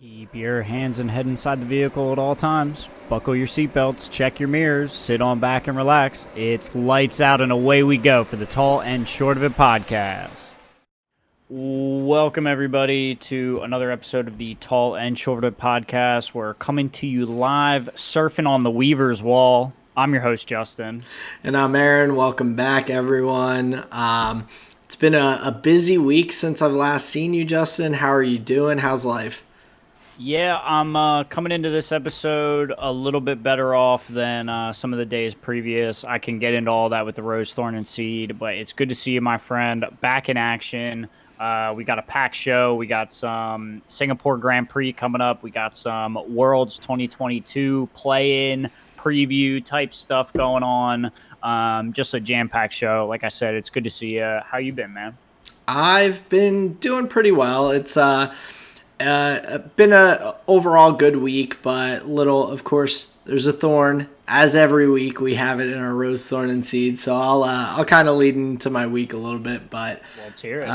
Keep your hands and head inside the vehicle at all times. Buckle your seatbelts, check your mirrors, sit on back and relax. It's lights out and away we go for the Tall and Short of It podcast. Welcome, everybody, to another episode of the Tall and Short of It podcast. We're coming to you live, surfing on the Weaver's Wall. I'm your host, Justin. And I'm Aaron. Welcome back, everyone. It's been a busy week since I've last seen you, Justin. How are you doing? How's life? Yeah, I'm coming into this episode a little bit better off than some of the days previous. I can get into all that with the Rose, Thorn, and Seed, but it's good to see you, my friend, back in action. We got a packed show. We got some Singapore Grand Prix coming up. We got some Worlds 2022 play-in preview type stuff going on. Just a jam-packed show. Like I said, it's good to see you. How you been, man? I've been doing pretty well. It's been a overall good week, but of course, there's a thorn. As every week, we have it in our Rose, Thorn, and Seed. So I'll kind of lead into my week a little bit. But let's hear it.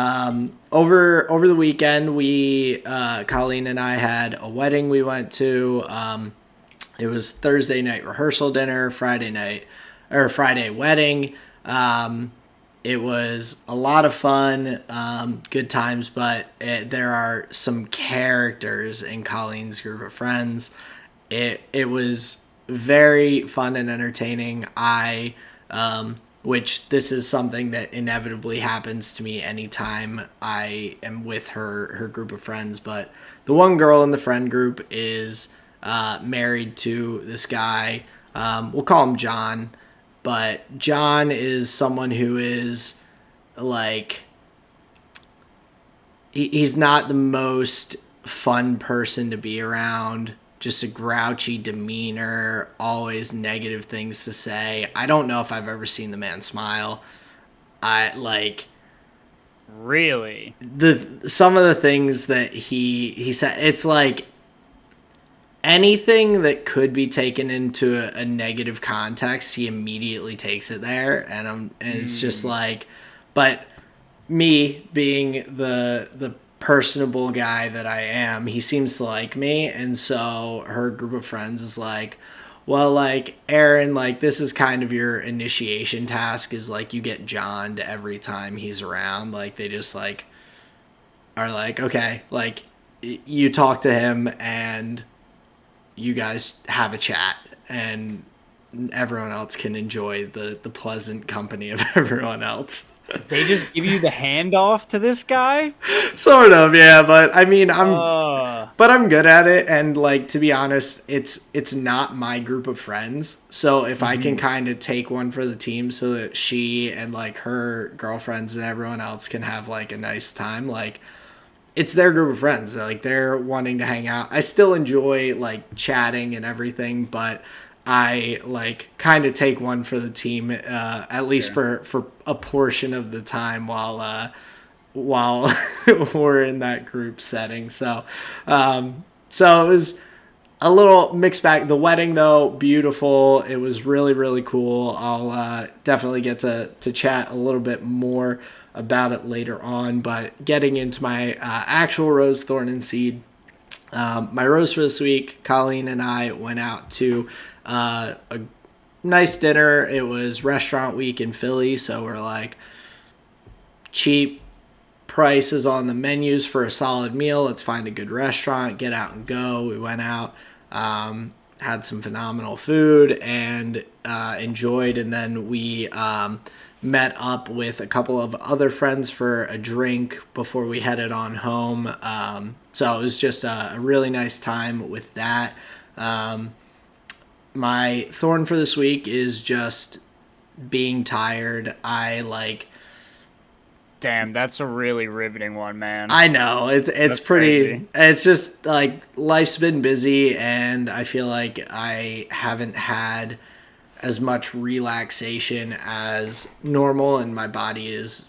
Over the weekend, Colleen and I had a wedding we went to. It was Thursday night rehearsal dinner, Friday wedding. It was a lot of fun, good times, but there are some characters in Colleen's group of friends. It was very fun and entertaining. Which this is something that inevitably happens to me anytime I am with her group of friends. But the one girl in the friend group is married to this guy. We'll call him John. But John is someone who is like, he's not the most fun person to be around. Just a grouchy demeanor, always negative things to say. I don't know if I've ever seen the man smile. Really? Some of the things that he said, it's like, anything that could be taken into a negative context, he immediately takes it there, and it's just like, but me being the personable guy that I am, he seems to like me, and so her group of friends is like, well, like, Aaron, like, this is kind of your initiation task, is like, you get John'd every time he's around. Like, they just like are like, okay, like, you talk to him and you guys have a chat, and everyone else can enjoy the pleasant company of everyone else. They just give you the handoff to this guy? Sort of, yeah, but I mean, I'm good at it, and like, to be honest, it's not my group of friends. So if I can kind of take one for the team so that she and like her girlfriends and everyone else can have like a nice time, like, it's their group of friends. Like, they're wanting to hang out. I still enjoy like chatting and everything, but I like kind of take one for the team, at least for a portion of the time while we're in that group setting. So it was a little mixed bag. The wedding, though, beautiful. It was really, really cool. I'll definitely get to chat a little bit more about it later on, but getting into my actual Rose, Thorn, and Seed. My rose for this week, Colleen and I went out to a nice dinner. It was restaurant week in Philly, so we're like, cheap prices on the menus for a solid meal. Let's find a good restaurant, get out and go. We went out, had some phenomenal food, and enjoyed, and then we met up with a couple of other friends for a drink before we headed on home. So it was just a really nice time with that. My thorn for this week is just being tired. Damn, that's a really riveting one, man. I know, it's pretty crazy. It's just like, life's been busy, and I feel like I haven't had as much relaxation as normal, and my body is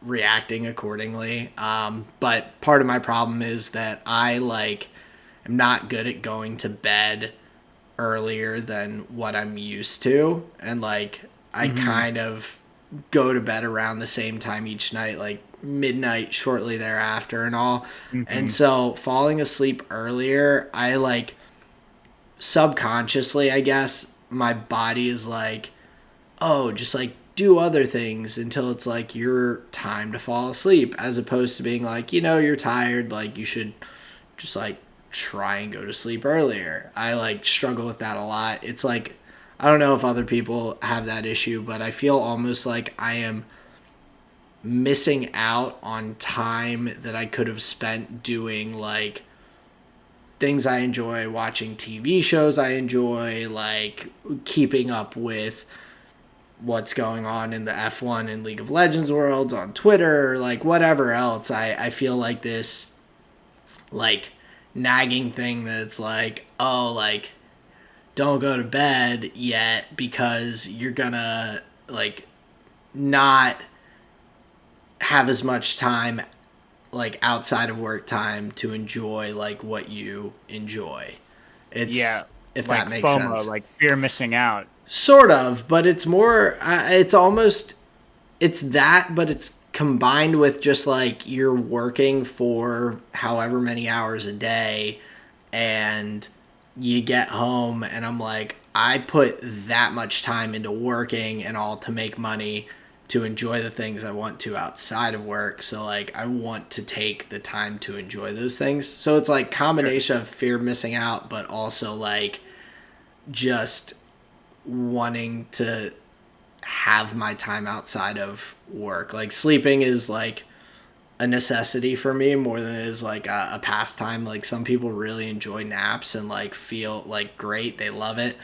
reacting accordingly. But part of my problem is that I am not good at going to bed earlier than what I'm used to, and I kind of go to bed around the same time each night, like midnight shortly thereafter and all. And Mm-hmm. so falling asleep earlier, I like subconsciously, I guess, my body is like, oh, just like do other things until it's like your time to fall asleep, as opposed to being like, you're tired, like you should just like try and go to sleep earlier. I like struggle with that a lot. It's like, I don't know if other people have that issue, but I feel almost like I am missing out on time that I could have spent doing like things I enjoy, watching TV shows I enjoy, like keeping up with what's going on in the F1 and League of Legends worlds on Twitter, or like whatever else. I feel like this like nagging thing that's like, oh, like don't go to bed yet because you're gonna like not have as much time like outside of work time to enjoy like what you enjoy. It's Yeah, if like that makes FOMO, sense. like fear of missing out. Sort of, but it's more it's almost it's that, but it's combined with just like you're working for however many hours a day and you get home and I'm like, I put that much time into working and all to make money to enjoy the things I want to outside of work. So like I want to take the time to enjoy those things. So it's like combination of fear of missing out, but also like just wanting to have my time outside of work. Like sleeping is like a necessity for me more than it is like a pastime. Like some people really enjoy naps and like feel like great, they love it.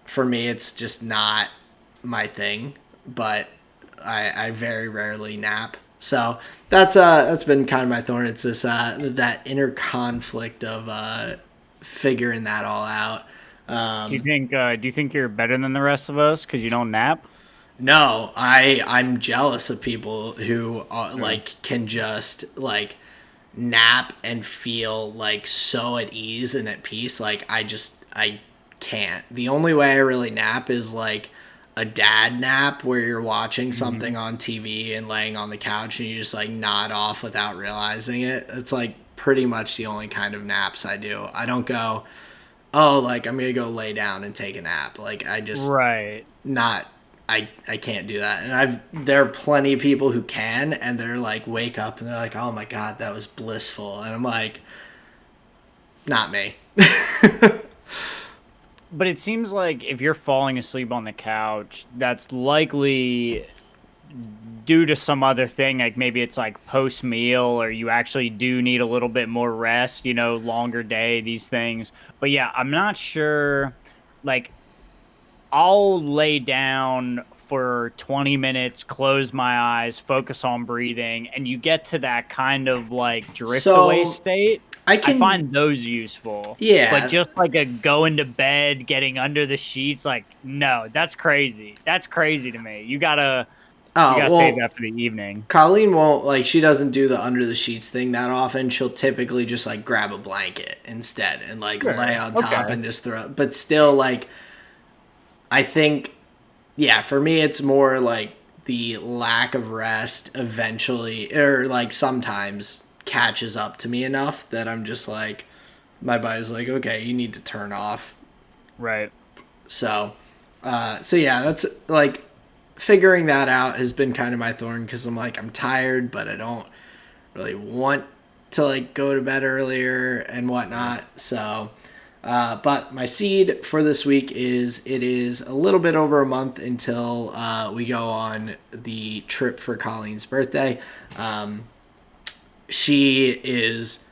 For me, it's just not my thing. But I very rarely nap. So that's been kind of my thorn. It's this that inner conflict of figuring that all out. Um, Do you think you're better than the rest of us because you don't nap? No, I'm jealous of people who Uh, like can just like nap and feel like so at ease and at peace. Like I can't. The only way I really nap is like a dad nap where you're watching mhm. something on TV and laying on the couch and you just like nod off without realizing it. It's like pretty much the only kind of naps I do. I don't go, oh, like I'm gonna go lay down and take a nap. Like I just Right. not I can't do that. And there are plenty of people who can and they're like wake up and they're like, "Oh my god, that was blissful." And I'm like, "Not me." But it seems like if you're falling asleep on the couch, that's likely due to some other thing. Like maybe it's like post meal, or you actually do need a little bit more rest, longer day, these things. But yeah, I'm not sure. Like, I'll lay down for 20 minutes, close my eyes, focus on breathing, and you get to that kind of like drift away So, state. I I can find those useful. But yeah. just like a going to bed, getting under the sheets, like no, that's crazy. That's crazy to me. You Oh, gotta save well, that for the evening. Colleen won't like she doesn't do the under the sheets thing that often. She'll typically just like grab a blanket instead and like lay Sure. on top Okay. and just throw. But still like I think yeah, for me it's more like the lack of rest eventually or like sometimes catches up to me enough that I'm just like my body's like, okay, you need to turn off. Right. So so yeah, that's like figuring that out has been kind of my thorn because I'm like I'm tired, but I don't really want to like go to bed earlier and Sure. whatnot. So but my seed for this week is it is a little bit over a month until we go on the trip for Colleen's birthday. Um, she is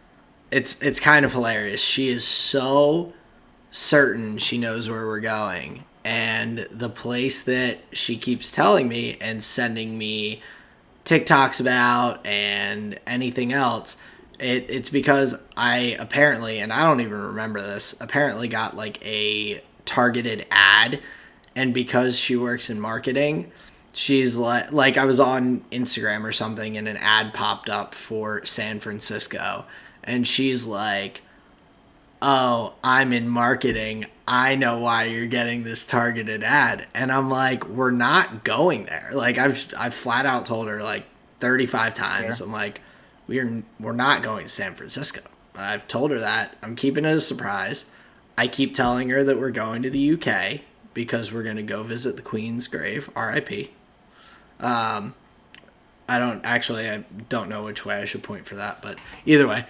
it's kind of hilarious. She is so certain she knows where we're going. And the place that she keeps telling me and sending me TikToks about and anything else, it's because I apparently, and I don't even remember this, apparently got like a targeted ad. And because she works in marketing, she's like I was on Instagram or something and an ad popped up for San Francisco. And she's like, oh, I'm in marketing. I know why you're getting this targeted ad. And I'm like, we're not going there. Like I've flat out told her like 35 times. Fair. I'm like, we're not going to San Francisco. I've told her that. I'm keeping it a surprise. I keep telling her that we're going to the UK because we're going to go visit the Queen's grave, RIP. I don't know which way I should point for that, but either way,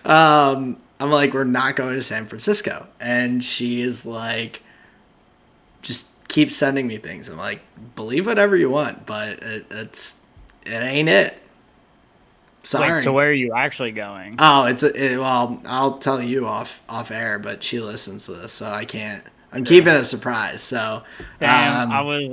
I'm like, we're not going to San Francisco. And she is like, just keep sending me things. I'm like, believe whatever you want, but it ain't it. Sorry. Wait, so where are you actually going? Oh, well, I'll tell you off air, but she listens to this, so I can't. I'm keeping it a surprise. So, Damn, I was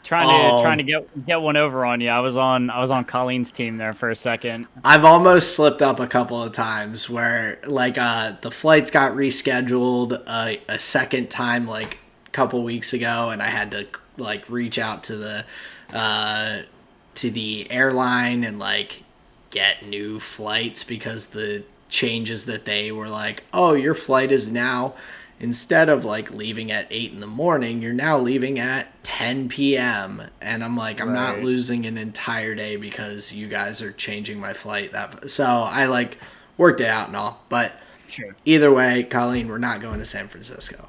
trying to get one over on you. I was on Colleen's team there for a second. I've almost slipped up a couple of times where like the flights got rescheduled a second time like a couple weeks ago, and I had to like reach out to the airline and like get new flights because the changes that they were like, oh, your flight is now, instead of like leaving at 8 in the morning, you're now leaving at 10 p.m. And I'm like, I'm not losing an entire day because you guys are changing my flight. So I like worked it out and all. But Sure. either way, Colleen, we're not going to San Francisco.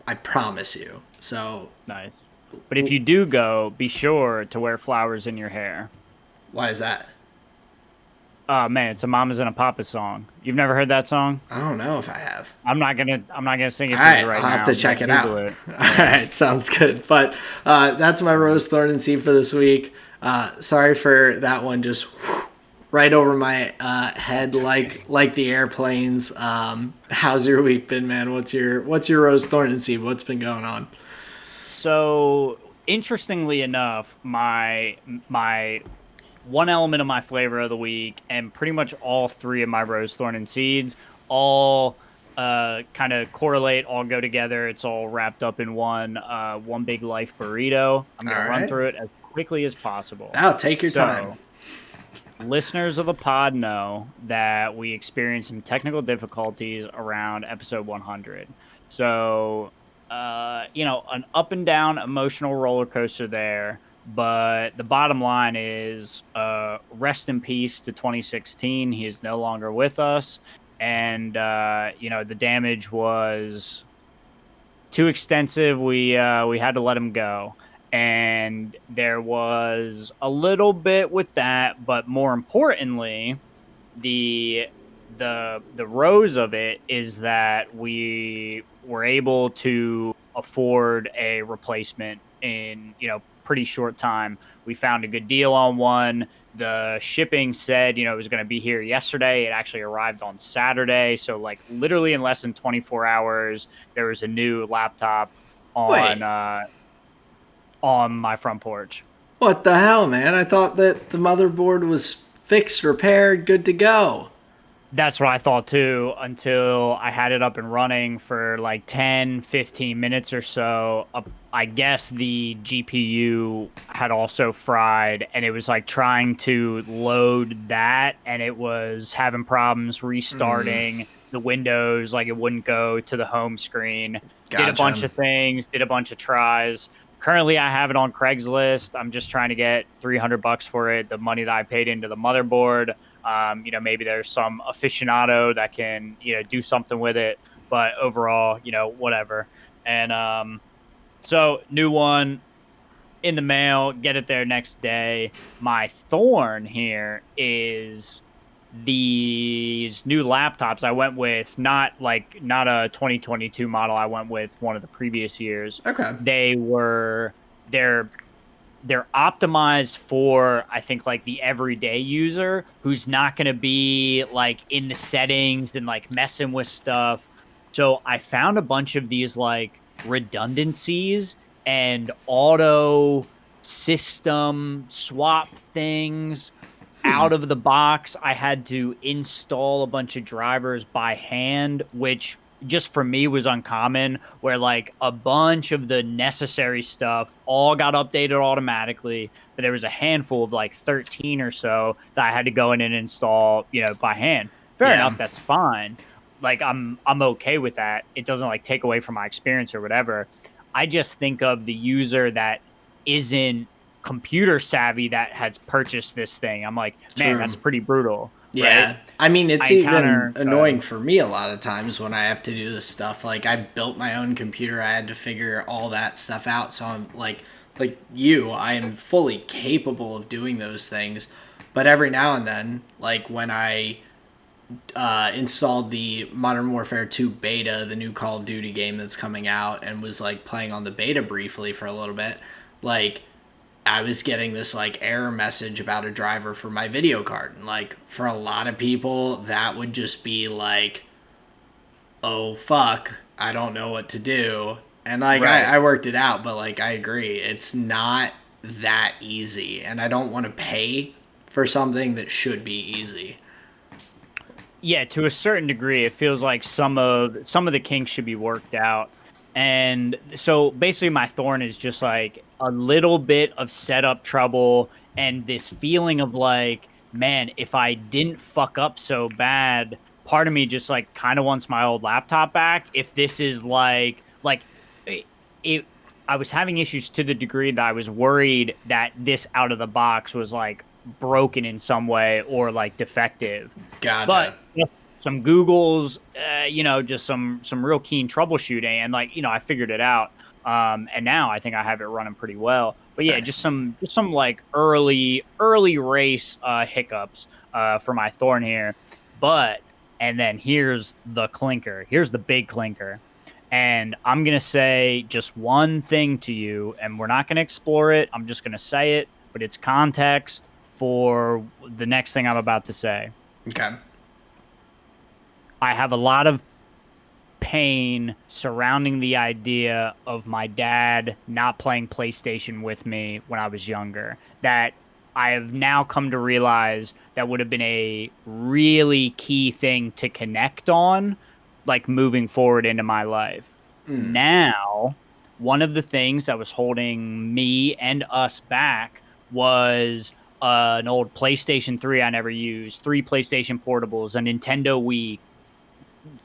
I promise you. So Nice. But if you do go, be sure to wear flowers in your hair. why is that? Oh man, it's a Mamas and a Papas song. You've never heard that song? I don't know if I have. I'm not gonna sing it All for right, you right I'll now. have to check it out. Google it. All right, sounds good. But that's my rose, thorn, and seed for this week. Sorry for that one, just right over my head, like the airplanes. How's your week been, man? What's your rose, thorn, and seed? What's been going on? So interestingly enough, my one element of my flavor of the week, and pretty much all three of my rose, thorn, and seeds, all kind of correlate, all go together. It's all wrapped up in one big life burrito. I'm gonna run through it as quickly as possible. Now take your time. Listeners of the pod know that we experienced some technical difficulties around episode 100. So, an up and down emotional roller coaster there. But the bottom line is rest in peace to 2016. He is no longer with us. And, the damage was too extensive. We had to let him go. And there was a little bit with that, but more importantly, the rose of it is that we were able to afford a replacement in pretty short time. We found a good deal on one. The shipping said it was going to be here yesterday. It actually arrived on Saturday, so like literally in less than 24 hours there was a new laptop on my front porch. What the hell, man? I thought that the motherboard was fixed, repaired, good to go. That's what I thought too, until I had it up and running for like 10, 15 minutes or so. I guess the GPU had also fried, and it was like trying to load that, and it was having problems restarting the windows, like it wouldn't go to the home screen. Gotcha. Did a bunch of things, did a bunch of tries. Currently, I have it on Craigslist. I'm just trying to get $300 for it, the money that I paid into the motherboard. Maybe there's some aficionado that can, do something with it. But overall, whatever. And so new one in the mail, get it there next day. My thorn here is these new laptops. I went with not a 2022 model. I went with one of the previous years. Okay. They're optimized for, I think, like the everyday user who's not going to be like in the settings and like messing with stuff. So I found a bunch of these like redundancies and auto system swap things out of the box. I had to install a bunch of drivers by hand, which just for me was uncommon, where like a bunch of the necessary stuff all got updated automatically, but there was a handful of like 13 or so that I had to go in and install, by hand. Fair Yeah, enough, that's fine. Like I'm okay with that. It doesn't like take away from my experience or whatever. I just think of the user that isn't computer savvy that has purchased this thing. I'm like, man, true. that's pretty brutal, right? Yeah. I mean, I it's even encounter annoying for me a lot of times when I have to do this stuff. Like, I built my own computer. I had to figure all that stuff out. So I'm like you, I am fully capable of doing those things. But every now and then, like when I installed the Modern Warfare 2 beta, the new Call of Duty game that's coming out, and was like playing on the beta briefly for a little bit, like I was getting this like error message about a driver for my video card. And like for a lot of people, that would just be like, oh fuck, I don't know what to do. And like right. I worked it out, but like I agree, it's not that easy. And I don't want to pay for something that should be easy. Yeah, to a certain degree, it feels like some of the kinks should be worked out. And so basically my thorn is just like a little bit of setup trouble and this feeling of like, man, if I didn't fuck up so bad, part of me just like kind of wants my old laptop back. If this is like it, it I was having issues to the degree that I was worried that this out of the box was like broken in some way or like defective. But Gotcha. some Googles, just some real keen troubleshooting, and like I figured it out. And now I think I have it running pretty well. But yeah, Nice. just some like early race hiccups for my thorn here. But and then here's the clinker. Here's the big clinker. And I'm gonna say just one thing to you, and we're not gonna explore it. I'm just gonna say it, but it's context for the next thing I'm about to say. Okay. I have a lot of pain surrounding the idea of my dad not playing PlayStation with me when I was younger. That I have now come to realize that would have been a really key thing to connect on, like moving forward into my life. Now, one of the things that was holding me and us back was an old PlayStation 3 I never used, three PlayStation portables, a Nintendo Wii,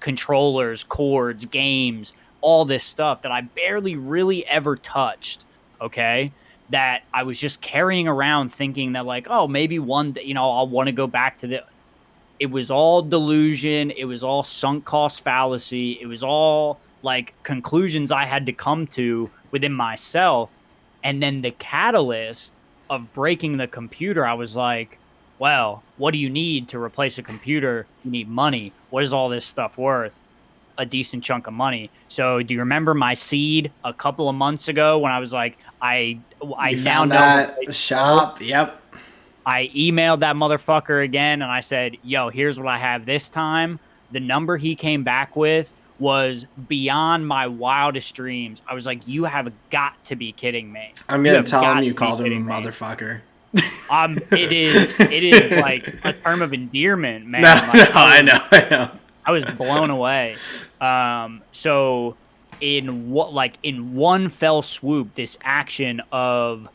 controllers, cords, games, all this stuff that I barely really ever touched. Okay. That I was just carrying around thinking that, like, oh, maybe one day, I'll want to go back to the. It was all delusion. It was all sunk cost fallacy. It was all like conclusions I had to come to within myself. And then the catalyst of breaking the computer, I was like, well, what do you need to replace a computer? You need money. What is all this stuff worth? A decent chunk of money. So do you remember my seed a couple of months ago when I was like, I You now found know what that place to go? shop? Yep. I emailed that motherfucker again and I said, yo, here's what I have this time. The number he came back with was beyond my wildest dreams. I was like, you have got to be kidding me. I'm You gonna have tell him got you to be called him a kidding me. motherfucker. It is like a term of endearment, No, man. no, Like I know, I know. I was blown away. So in one fell swoop, this action of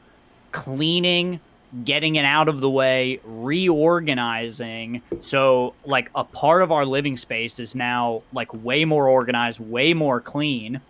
cleaning, getting it out of the way, reorganizing. So like a part of our living space is now like way more organized, way more clean,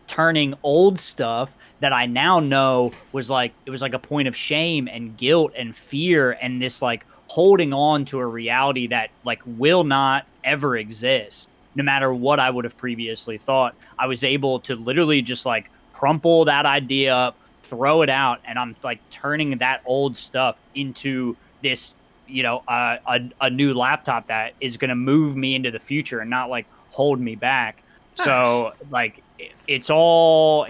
turning old stuff that I now know was like it was like a point of shame and guilt and fear and this like holding on to a reality that like will not ever exist no matter what I would have previously thought. I was able to literally just like crumple that idea up, throw it out, and I'm like turning that old stuff into this a new laptop that is going to move me into the future and not like hold me back. Nice. So like it's all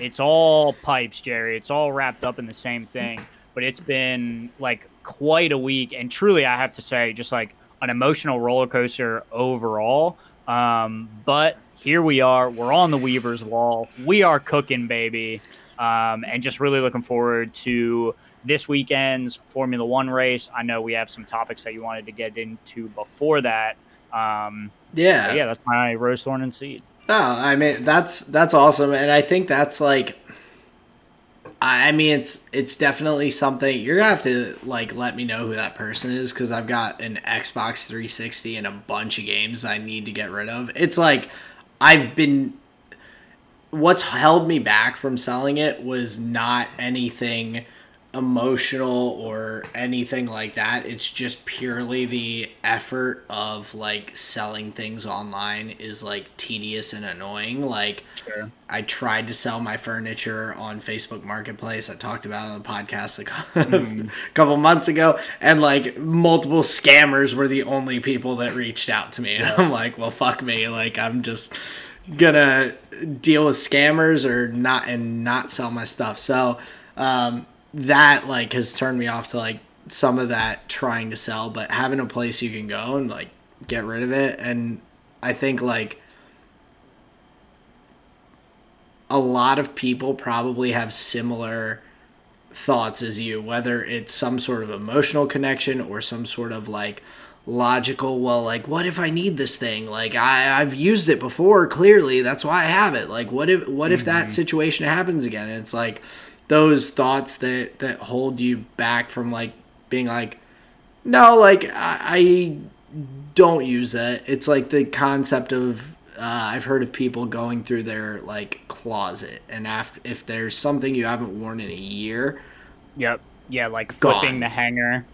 pipes, Jerry. It's all wrapped up in the same thing. But it's been like quite a week, and truly, I have to say, just like an emotional roller coaster overall. But here we are. We're on the Weaver's Wall. We are cooking, baby. And just really looking forward to this weekend's Formula One race. I know we have some topics that you wanted to get into before that. But Yeah. yeah, that's my Rose Thorn and Seed. No, I mean that's awesome, and I think that's like, I mean it's definitely something you're gonna have to like let me know who that person is, because I've got an Xbox 360 and a bunch of games I need to get rid of. It's like I've been what's held me back from selling it was not anything emotional or anything like that. It's just purely the effort of like selling things online is like tedious and annoying. Like, Sure. I tried to sell my furniture on Facebook Marketplace. I talked about it on the podcast like a Mm, couple months ago, and like multiple scammers were the only people that reached out to me. And yeah. I'm like, well, fuck me. Like, I'm just gonna deal with scammers or not, and not sell my stuff. So that like has turned me off to like some of that trying to sell, but having a place you can go and like get rid of it. And I think like a lot of people probably have similar thoughts as you, whether it's some sort of emotional connection or some sort of like logical, well, like what if I need this thing, like I've used it before, clearly that's why I have it, like what if that Hmm. situation happens again. And it's like those thoughts that hold you back from like being like, no, like I don't use it. It's like the concept of I've heard of people going through their like closet, and if there's something you haven't worn in a year, Yep. Yeah, like flipping gone, the hanger.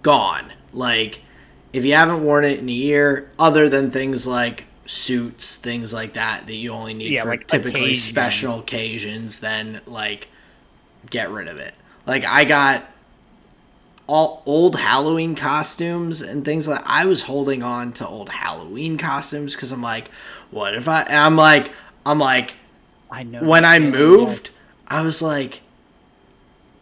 gone. Like, if you haven't worn it in a year, other than things like suits, things like that you only need Yeah, for like typically occasion. special occasions, then like get rid of it. Like, I got all old Halloween costumes and things like, I was holding on to old Halloween costumes because I'm like, what if I? And I'm like, I know when that I feeling. Yes. moved, I was like,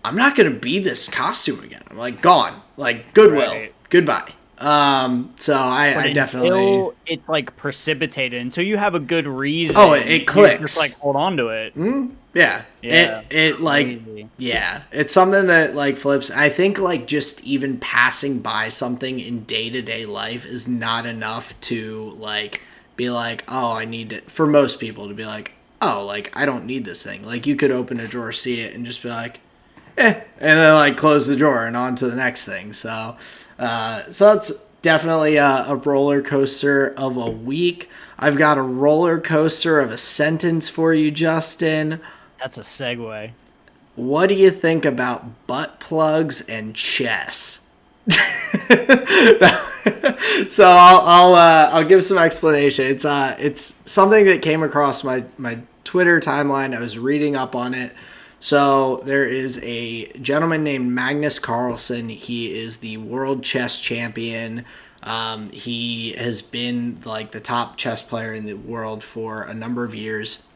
I'm not gonna be this costume again. I'm like, gone, like Goodwill, Right. goodbye. So But I definitely. until it's like precipitated, until you have a good Oh, reason, it you just like clicks. hold on to it. Yeah, Yeah. it like, Crazy. yeah, it's something that like flips. I think like just even passing by something in day to day life is not enough to like be like, oh, I need it. For most people to be like, oh, like I don't need this thing. Like, you could open a drawer, see it, and just be like, and then like close the drawer and on to the next thing. So it's definitely a roller coaster of a week. I've got a roller coaster of a sentence for you, Justin. That's a segue. What do you think about butt plugs and chess? So I'll give some explanation. It's something that came across my Twitter timeline. I was reading up on it. So there is a gentleman named Magnus Carlsen. He is the world chess champion. He has been like the top chess player in the world for a number of years,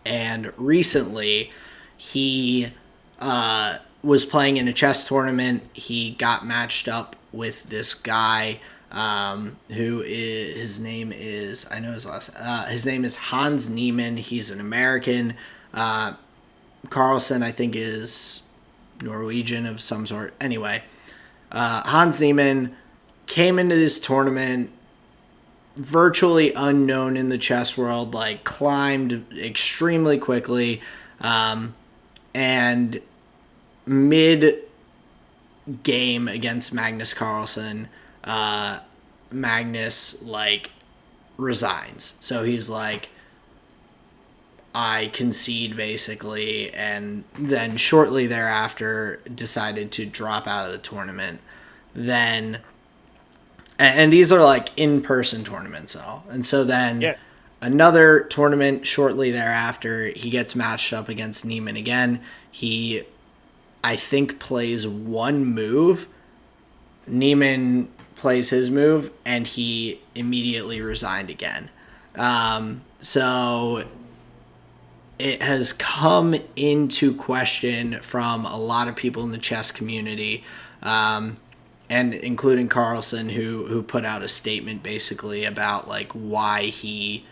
and recently he was playing in a chess tournament. He got matched up with this guy who is, his name is, I know his last, his name is Hans Niemann. He's an American. Carlsen, I think, is Norwegian of some sort. Anyway, Hans Niemann came into this tournament virtually unknown in the chess world, like climbed extremely quickly, and mid game against Magnus Carlsen, Magnus like resigns. So he's like, I concede basically, and then shortly thereafter decided to drop out of the tournament. Then, and these are like in-person tournaments and all. And so then Yeah. another tournament shortly thereafter, he gets matched up against Neiman again. He, I think, plays one move. Neiman plays his move, and he immediately resigned again. So it has come into question from a lot of people in the chess community, and including Carlsen, who put out a statement basically about like why he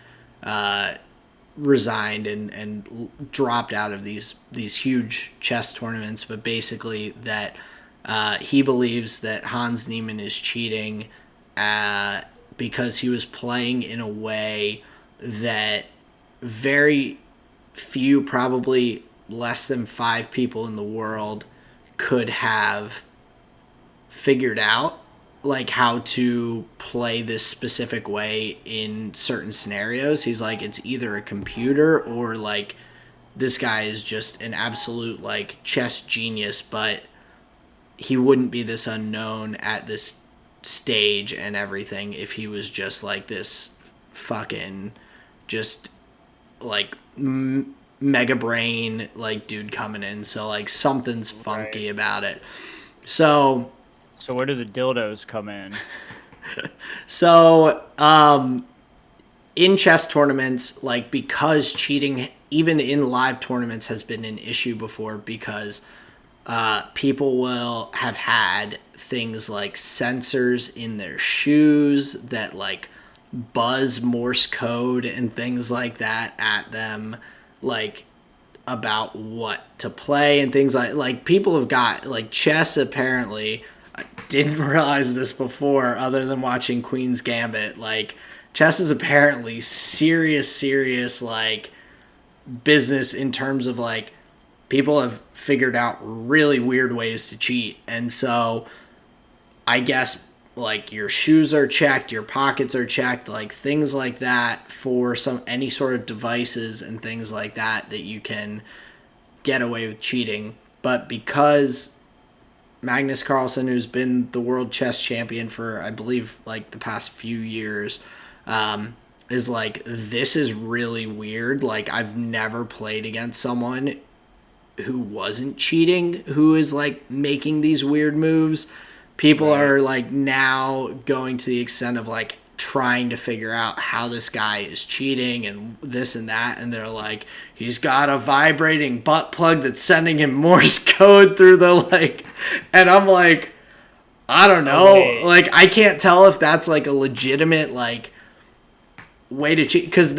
resigned and dropped out of these huge chess tournaments, but basically that he believes that Hans Niemann is cheating because he was playing in a way that very few, probably less than 5 people in the world could have figured out like how to play this specific way in certain scenarios. He's like, it's either a computer or like this guy is just an absolute like chess genius, but he wouldn't be this unknown at this stage and everything if he was just like this fucking just like mega brain like dude coming in. So like something's funky about it. So where do the dildos come in? So in chess tournaments, like because cheating even in live tournaments has been an issue before, because people will have had things like sensors in their shoes that like buzz Morse code and things like that at them, like about what to play and things like people have got like chess. Apparently, I didn't realize this before other than watching Queen's Gambit. Like chess is apparently serious like business in terms of like people have figured out really weird ways to cheat. And so I guess like your shoes are checked, your pockets are checked, like things like that for any sort of devices and things like that you can get away with cheating. But because Magnus Carlsen, who's been the world chess champion for I believe like the past few years, is like, this is really weird. Like I've never played against someone who wasn't cheating, who is like making these weird moves. People are like now going to the extent of like trying to figure out how this guy is cheating and this and that. And they're like, he's got a vibrating butt plug that's sending him Morse code through the like, and I'm like, I don't know. Okay. Like, I can't tell if that's like a legitimate like way to cheat, because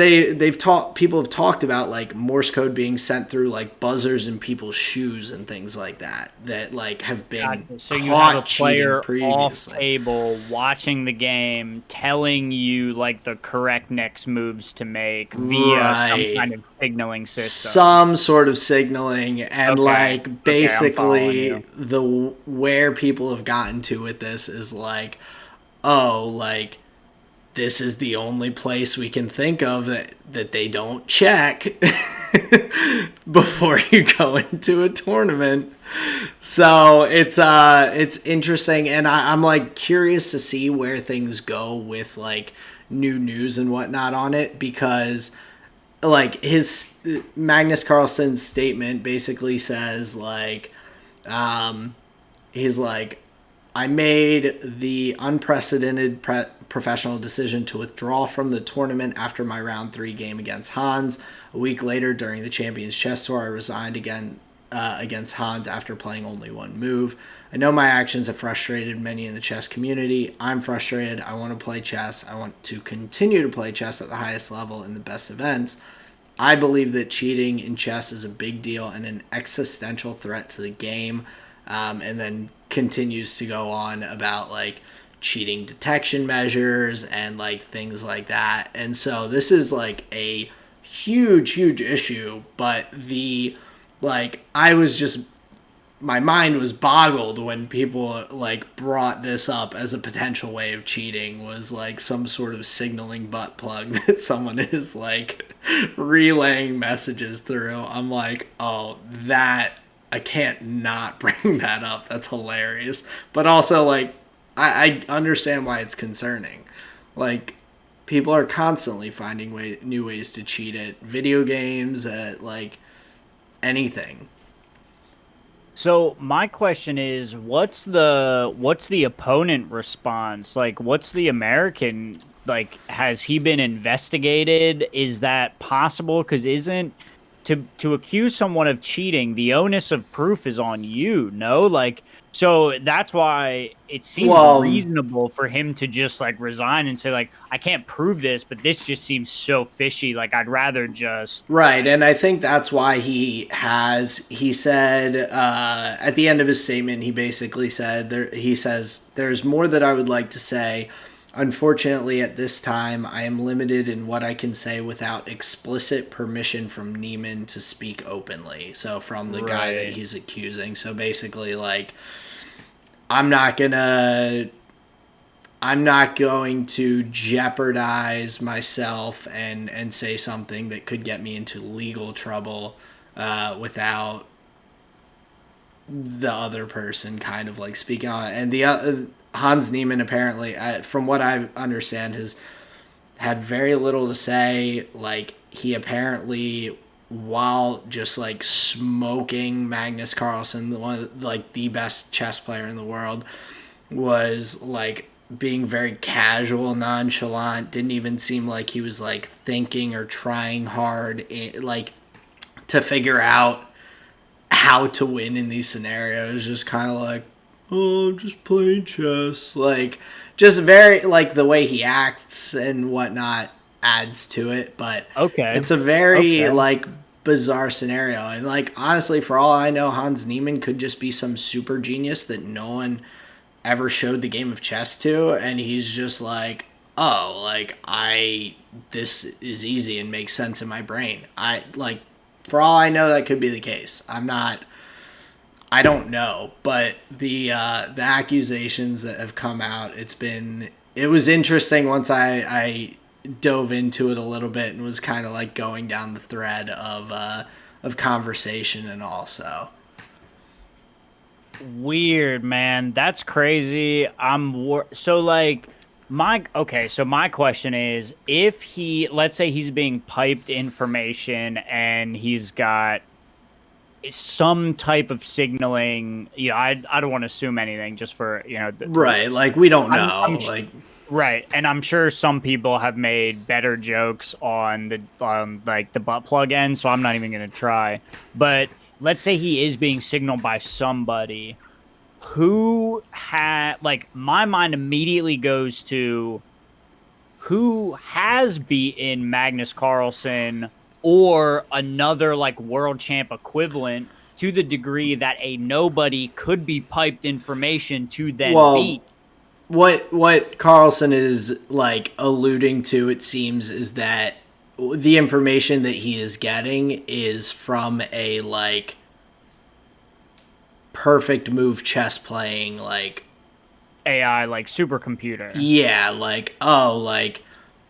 people have talked about like Morse code being sent through like buzzers in people's shoes and things like that like have been so you have a player off table watching the game telling you like the correct next moves to make via some kind of signaling system, some sort of signaling. And like basically where people have gotten to with this is like, oh, like this is the only place we can think of that they don't check before you go into a tournament. So it's interesting, and I'm like curious to see where things go with like new news and whatnot on it, because like Magnus Carlsen's statement basically says like, he's like, I made the unprecedented professional decision to withdraw from the tournament after my round 3 game against Hans. A week later, during the Champions Chess Tour, I resigned again against Hans after playing only one move. I know my actions have frustrated many in the chess community. I'm frustrated. I want to play chess. I want to continue to play chess at the highest level in the best events. I believe that cheating in chess is a big deal and an existential threat to the game. And then continues to go on about like cheating detection measures and like things like that. And so this is like a huge issue, but my mind was boggled when people like brought this up as a potential way of cheating, was like some sort of signaling butt plug that someone is like relaying messages through. I'm like, oh, that I can't not bring that up. That's hilarious. But also, like, I understand why it's concerning. Like, people are constantly finding new ways to cheat at video games, at, like, anything. So my question is, what's the opponent response? Like, what's the American, like, has he been investigated? Is that possible? Because isn't... To accuse someone of cheating, the onus of proof is on you, no? Like, so that's why it seems reasonable for him to just, like, resign and say, like, I can't prove this, but this just seems so fishy. Like, I'd rather just... Right, and I think that's why he said, at the end of his statement, he basically said, he says, there's more that I would like to say. Unfortunately, at this time, I am limited in what I can say without explicit permission from Neiman to speak openly. So from the guy that Right. he's accusing. So basically, like, I'm not gonna I'm not going to jeopardize myself and say something that could get me into legal trouble without the other person kind of like speaking on it. And the Hans Niemann apparently, from what I understand, has had very little to say. Like he apparently, while just like smoking Magnus Carlsen, one of like the best chess player in the world, was like being very casual, nonchalant, didn't even seem like he was like thinking or trying hard like to figure out how to win in these scenarios. Just kind of like, oh, just playing chess. Like, just very like the way he acts and whatnot adds to it. But Okay. it's a very like bizarre scenario. And like honestly, for all I know, Hans Niemann could just be some super genius that no one ever showed the game of chess to, and he's just like, oh, like this is easy and makes sense in my brain. I like, for all I know, that could be the case. I don't know, but the accusations that have come out, it was interesting once I dove into it a little bit and was kind of like going down the thread of conversation and all. So Weird, man. That's crazy. So like so my question is, if let's say he's being piped information and he's got some type of signaling, I don't want to assume anything just for, right, like we don't know, like right, and I'm sure some people have made better jokes on the like the butt plug end, so I'm not even going to try. But let's say he is being signaled by somebody who my mind immediately goes to who has beaten Magnus Carlsen or another like world champ equivalent to the degree that a nobody could be piped information to then beat. What Carlsen is like alluding to, it seems, is that the information that he is getting is from a like perfect move chess playing like AI, like supercomputer. Yeah, like, oh, like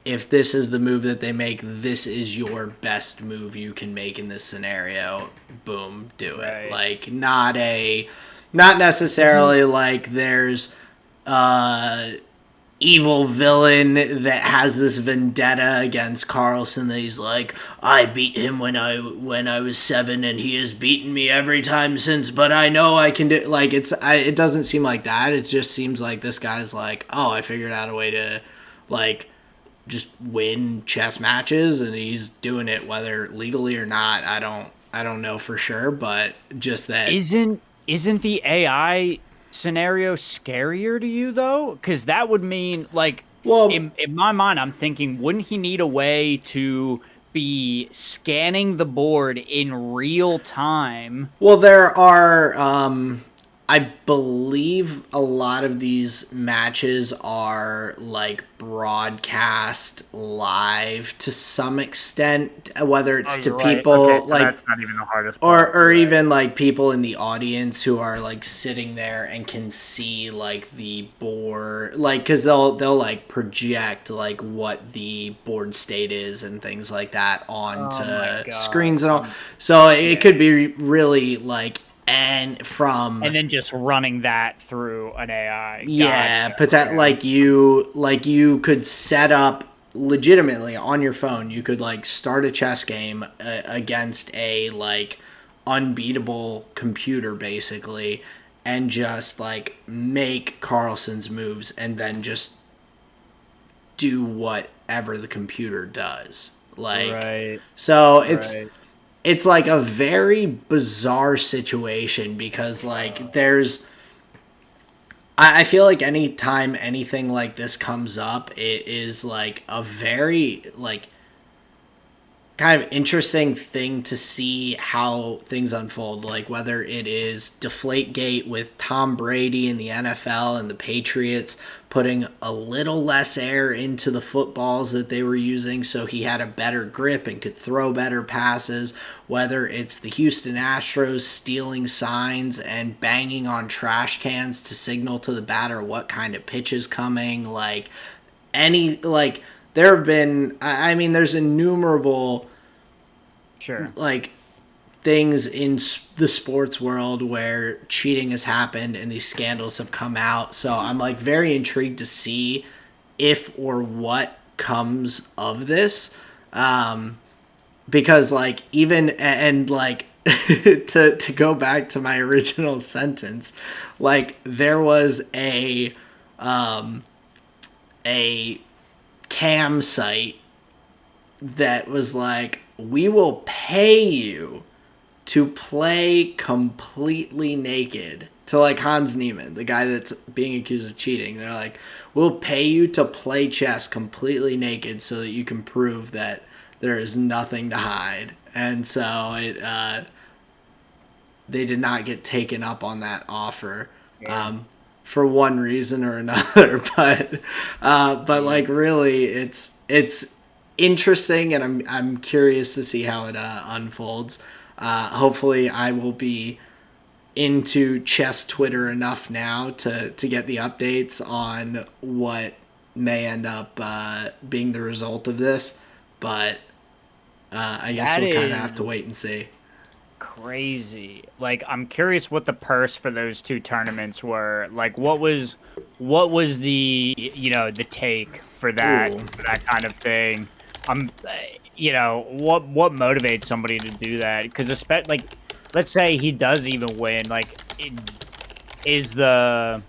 if this is the move that they make, this is your best move you can make in this scenario. Boom, do it. Right. Like not necessarily like there's evil villain that has this vendetta against Carlsen that he's like, I beat him when I was 7 and he has beaten me every time since, but I know I can do like it doesn't seem like that. It just seems like this guy's like, oh, I figured out a way to like just win chess matches, and he's doing it whether legally or not. I don't know for sure, but just that isn't the AI scenario scarier to you though? Because that would mean like, well, in my mind, I'm thinking, wouldn't he need a way to be scanning the board in real time? Well, there are I believe a lot of these matches are like broadcast live to some extent, whether it's to people okay, so like that's not even the hardest part, or even like people in the audience who are like sitting there and can see like the board, like because they'll like project like what the board state is and things like that onto screens and all. So it could be really like and then just running that through an AI. Yeah, gotcha. Like you could set up legitimately on your phone. You could like start a chess game against a like unbeatable computer basically, and just like make Carlsen's moves and then just do whatever the computer does. Like so it's like a very bizarre situation because like there's I feel like anytime anything like this comes up, it is like a very like kind of interesting thing to see how things unfold, like whether it is Deflategate with Tom Brady in the NFL and the Patriots putting a little less air into the footballs that they were using so he had a better grip and could throw better passes, whether it's the Houston Astros stealing signs and banging on trash cans to signal to the batter what kind of pitch is coming, there have been, I mean, there's innumerable, like, things in the sports world where cheating has happened and these scandals have come out. So I'm, like, very intrigued to see if or what comes of this. Because, like, even, and, like, to go back to my original sentence, like, there was a cam site that was like, we will pay you to play completely naked, to like Hans Niemann, the guy that's being accused of cheating. They're like, we'll pay you to play chess completely naked so that you can prove that there is nothing to hide. And so they did not get taken up on that offer. Yeah. For one reason or another, but like really, it's interesting, and I'm curious to see how it unfolds. Hopefully, I will be into chess Twitter enough now to get the updates on what may end up being the result of this. But I guess we'll kind of have to wait and see. Crazy. Like, I'm curious what the purse for those two tournaments were. Like, what was the, the take for that kind of thing? What motivates somebody to do that? Because like, let's say he does even win, like, is the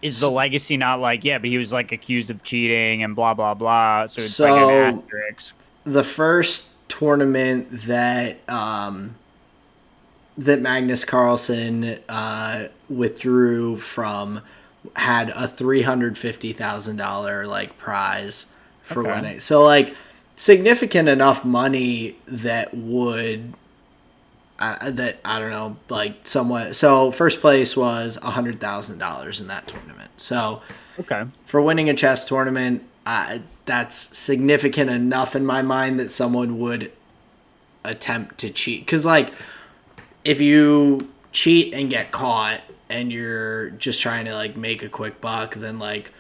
legacy not like, yeah, but he was like accused of cheating and blah blah blah, so it's like an asterisk. The first tournament that that Magnus Carlsen withdrew from had a $350,000 like prize for winning. So like significant enough money that would that I don't know, like somewhat. So first place was $100,000 in that tournament. So for winning a chess tournament, that's significant enough in my mind that someone would attempt to cheat. Because like, if you cheat and get caught and you're just trying to like make a quick buck, then like,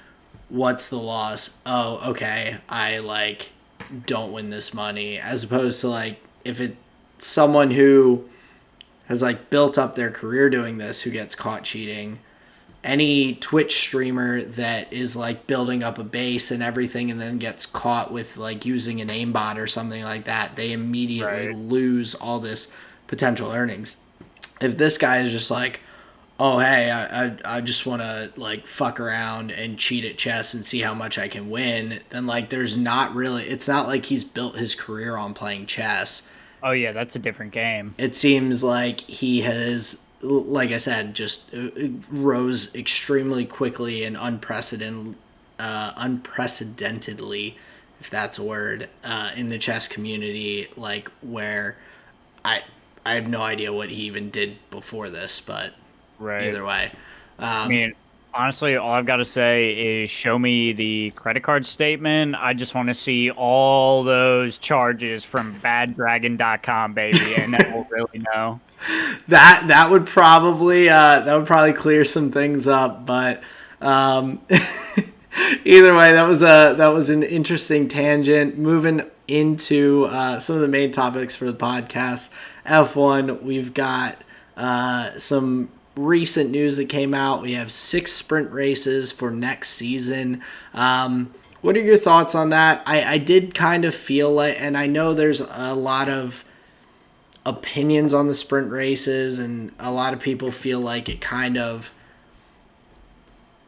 what's the loss? Oh, okay, I like don't win this money. As opposed to like, if it's someone who has like built up their career doing this who gets caught cheating, any Twitch streamer that is like building up a base and everything and then gets caught with like using an aimbot or something like that, they immediately lose all this potential earnings. If this guy is just like, oh, hey, I just want to like fuck around and cheat at chess and see how much I can win, then like there's not really, it's not like he's built his career on playing chess. Oh yeah, that's a different game. It seems like he has, like I said, just rose extremely quickly and unprecedentedly, if that's a word, in the chess community, like where I have no idea what he even did before this, but either way. I mean, honestly, all I've got to say is show me the credit card statement. I just want to see all those charges from baddragon.com, baby, and then we'll really know. That would probably clear some things up, but either way, that was an interesting tangent. Moving into some of the main topics for the podcast. F1, we've got some recent news that came out. We have 6 sprint races for next season. What are your thoughts on that? I did kind of feel like, and I know there's a lot of opinions on the sprint races, and a lot of people feel like it kind of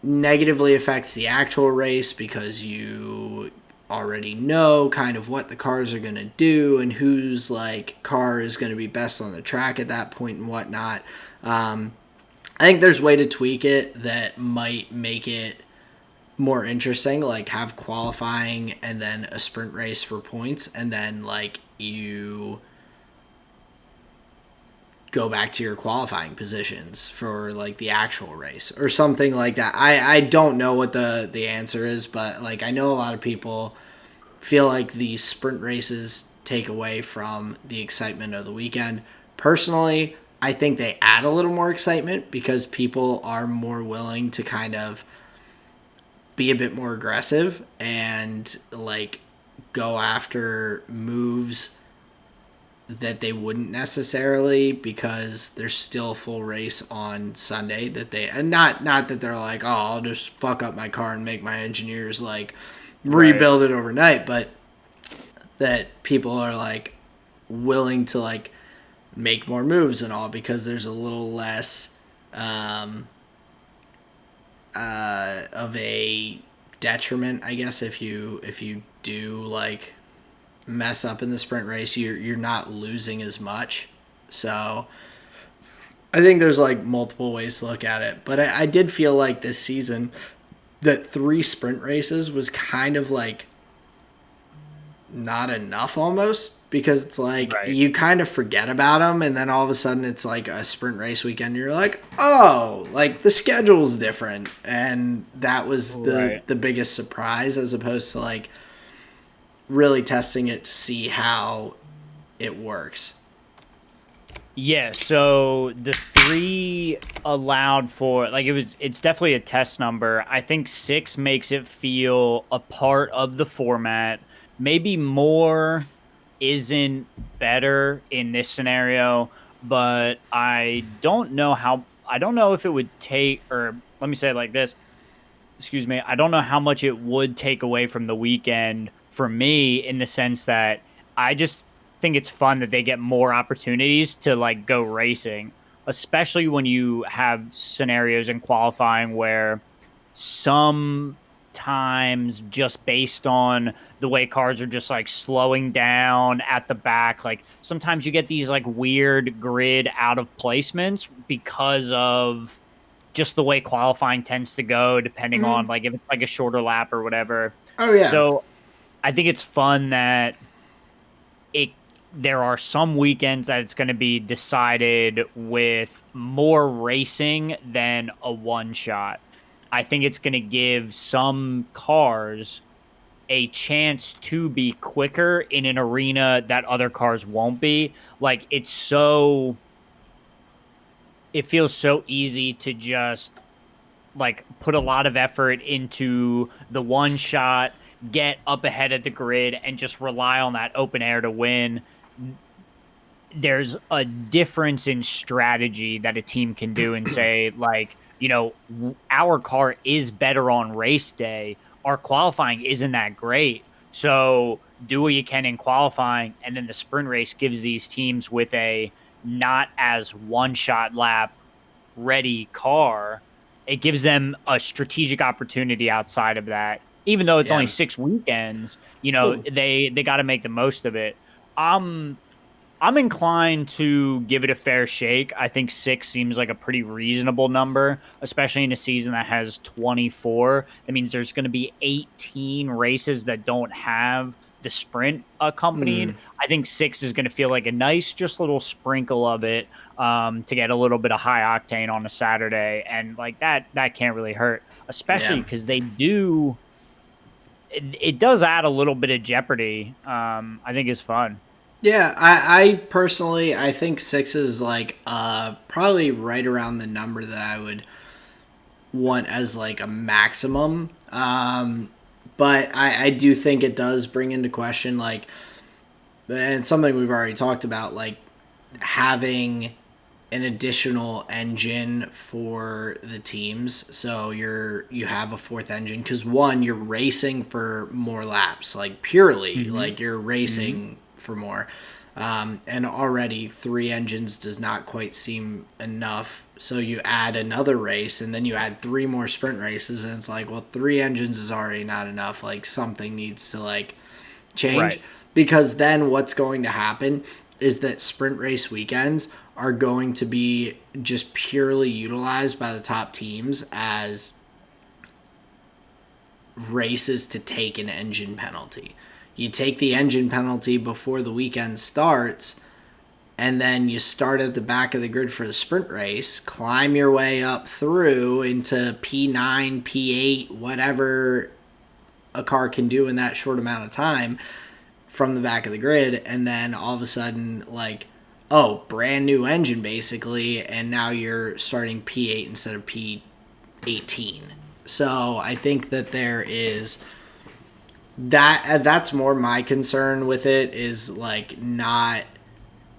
negatively affects the actual race because you already know kind of what the cars are going to do and whose like car is going to be best on the track at that point and whatnot. I think there's a way to tweak it that might make it more interesting, like have qualifying and then a sprint race for points, and then like you go back to your qualifying positions for like the actual race or something like that. I don't know what the answer is, but like I know a lot of people feel like the sprint races take away from the excitement of the weekend. Personally, I think they add a little more excitement because people are more willing to kind of be a bit more aggressive and like go after moves that they wouldn't necessarily, because there's still a full race on Sunday that they, and not that they're like, oh, I'll just fuck up my car and make my engineers like Right. rebuild it overnight, but that people are like willing to like make more moves and all because there's a little less um, of a detriment, I guess, if you do like mess up in the sprint race, you're not losing as much. So I think there's like multiple ways to look at it, but I did feel like this season that 3 sprint races was kind of like not enough almost, because it's like Right. you kind of forget about them and then all of a sudden it's like a sprint race weekend, you're like, oh, like the schedule's different, and that was the Right. the biggest surprise, as opposed to like really testing it to see how it works. Yeah, so the 3 allowed for, like, it's definitely a test number. I think 6 makes it feel a part of the format. Maybe more isn't better in this scenario, but I don't know if it would take, or let me say it like this, excuse me, I don't know how much it would take away from the weekend for me, in the sense that I just think it's fun that they get more opportunities to like go racing, especially when you have scenarios in qualifying where sometimes, just based on the way cars are just like slowing down at the back, like sometimes you get these like weird grid out of placements because of just the way qualifying tends to go, depending on like if it's like a shorter lap or whatever. Oh yeah. So I think it's fun that it there are some weekends that it's going to be decided with more racing than a one shot. I think it's going to give some cars a chance to be quicker in an arena that other cars won't be. Like it feels so easy to just like put a lot of effort into the one shot, get up ahead of the grid, and just rely on that open air to win. There's a difference in strategy that a team can do and say, like, our car is better on race day. Our qualifying isn't that great. So do what you can in qualifying. And then the sprint race gives these teams with a not as one shot lap ready car, it gives them a strategic opportunity outside of that. Even though it's only Yeah. 6 weekends, Well, they got to make the most of it. I'm I'm inclined to give it a fair shake. I think 6 seems like a pretty reasonable number, especially in a season that has 24. That means there's going to be 18 races that don't have the sprint accompanied. I think 6 is going to feel like a nice, just little sprinkle of it, to get a little bit of high octane on a Saturday, and like that can't really hurt, especially yeah. because it does add a little bit of jeopardy. I think it's fun. Yeah, I personally, I think 6 is like probably right around the number that I would want as like a maximum. But I do think it does bring into question like, and something we've already talked about, like having an additional engine for the teams. So you have a fourth engine because one, you're racing for more laps, like purely Hmm. like you're Hmm. racing for more. And already 3 engines does not quite seem enough. So you add another race and then you add 3 more sprint races, and it's like, well, 3 engines is already not enough. Like something needs to like change, Right. because then what's going to happen is that sprint race weekends are going to be just purely utilized by the top teams as races to take an engine penalty. You take the engine penalty before the weekend starts, and then you start at the back of the grid for the sprint race, climb your way up through into P9, P8, whatever a car can do in that short amount of time from the back of the grid, and then all of a sudden, like, oh, brand new engine basically, and now you're starting P8 instead of P18. So I think that there is that's more my concern with it, is like, not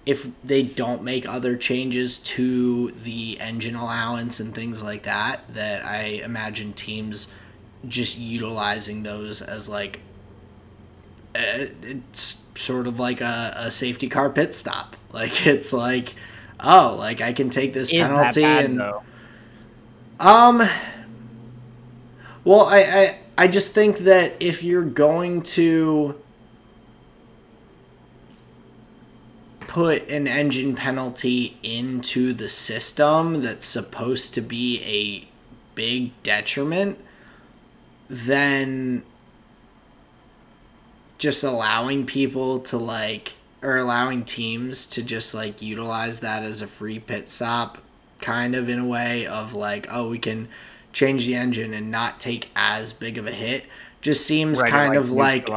if they don't make other changes to the engine allowance and things like that, that I imagine teams just utilizing those as like it's sort of like a safety car pit stop. Like, it's like, oh, like I can take this penalty and though? Well, I just think that if you're going to put an engine penalty into the system that's supposed to be a big detriment, then just allowing people to like, or allowing teams to just like utilize that as a free pit stop, kind of in a way of like, oh, we can change the engine and not take as big of a hit, just seems kind of like,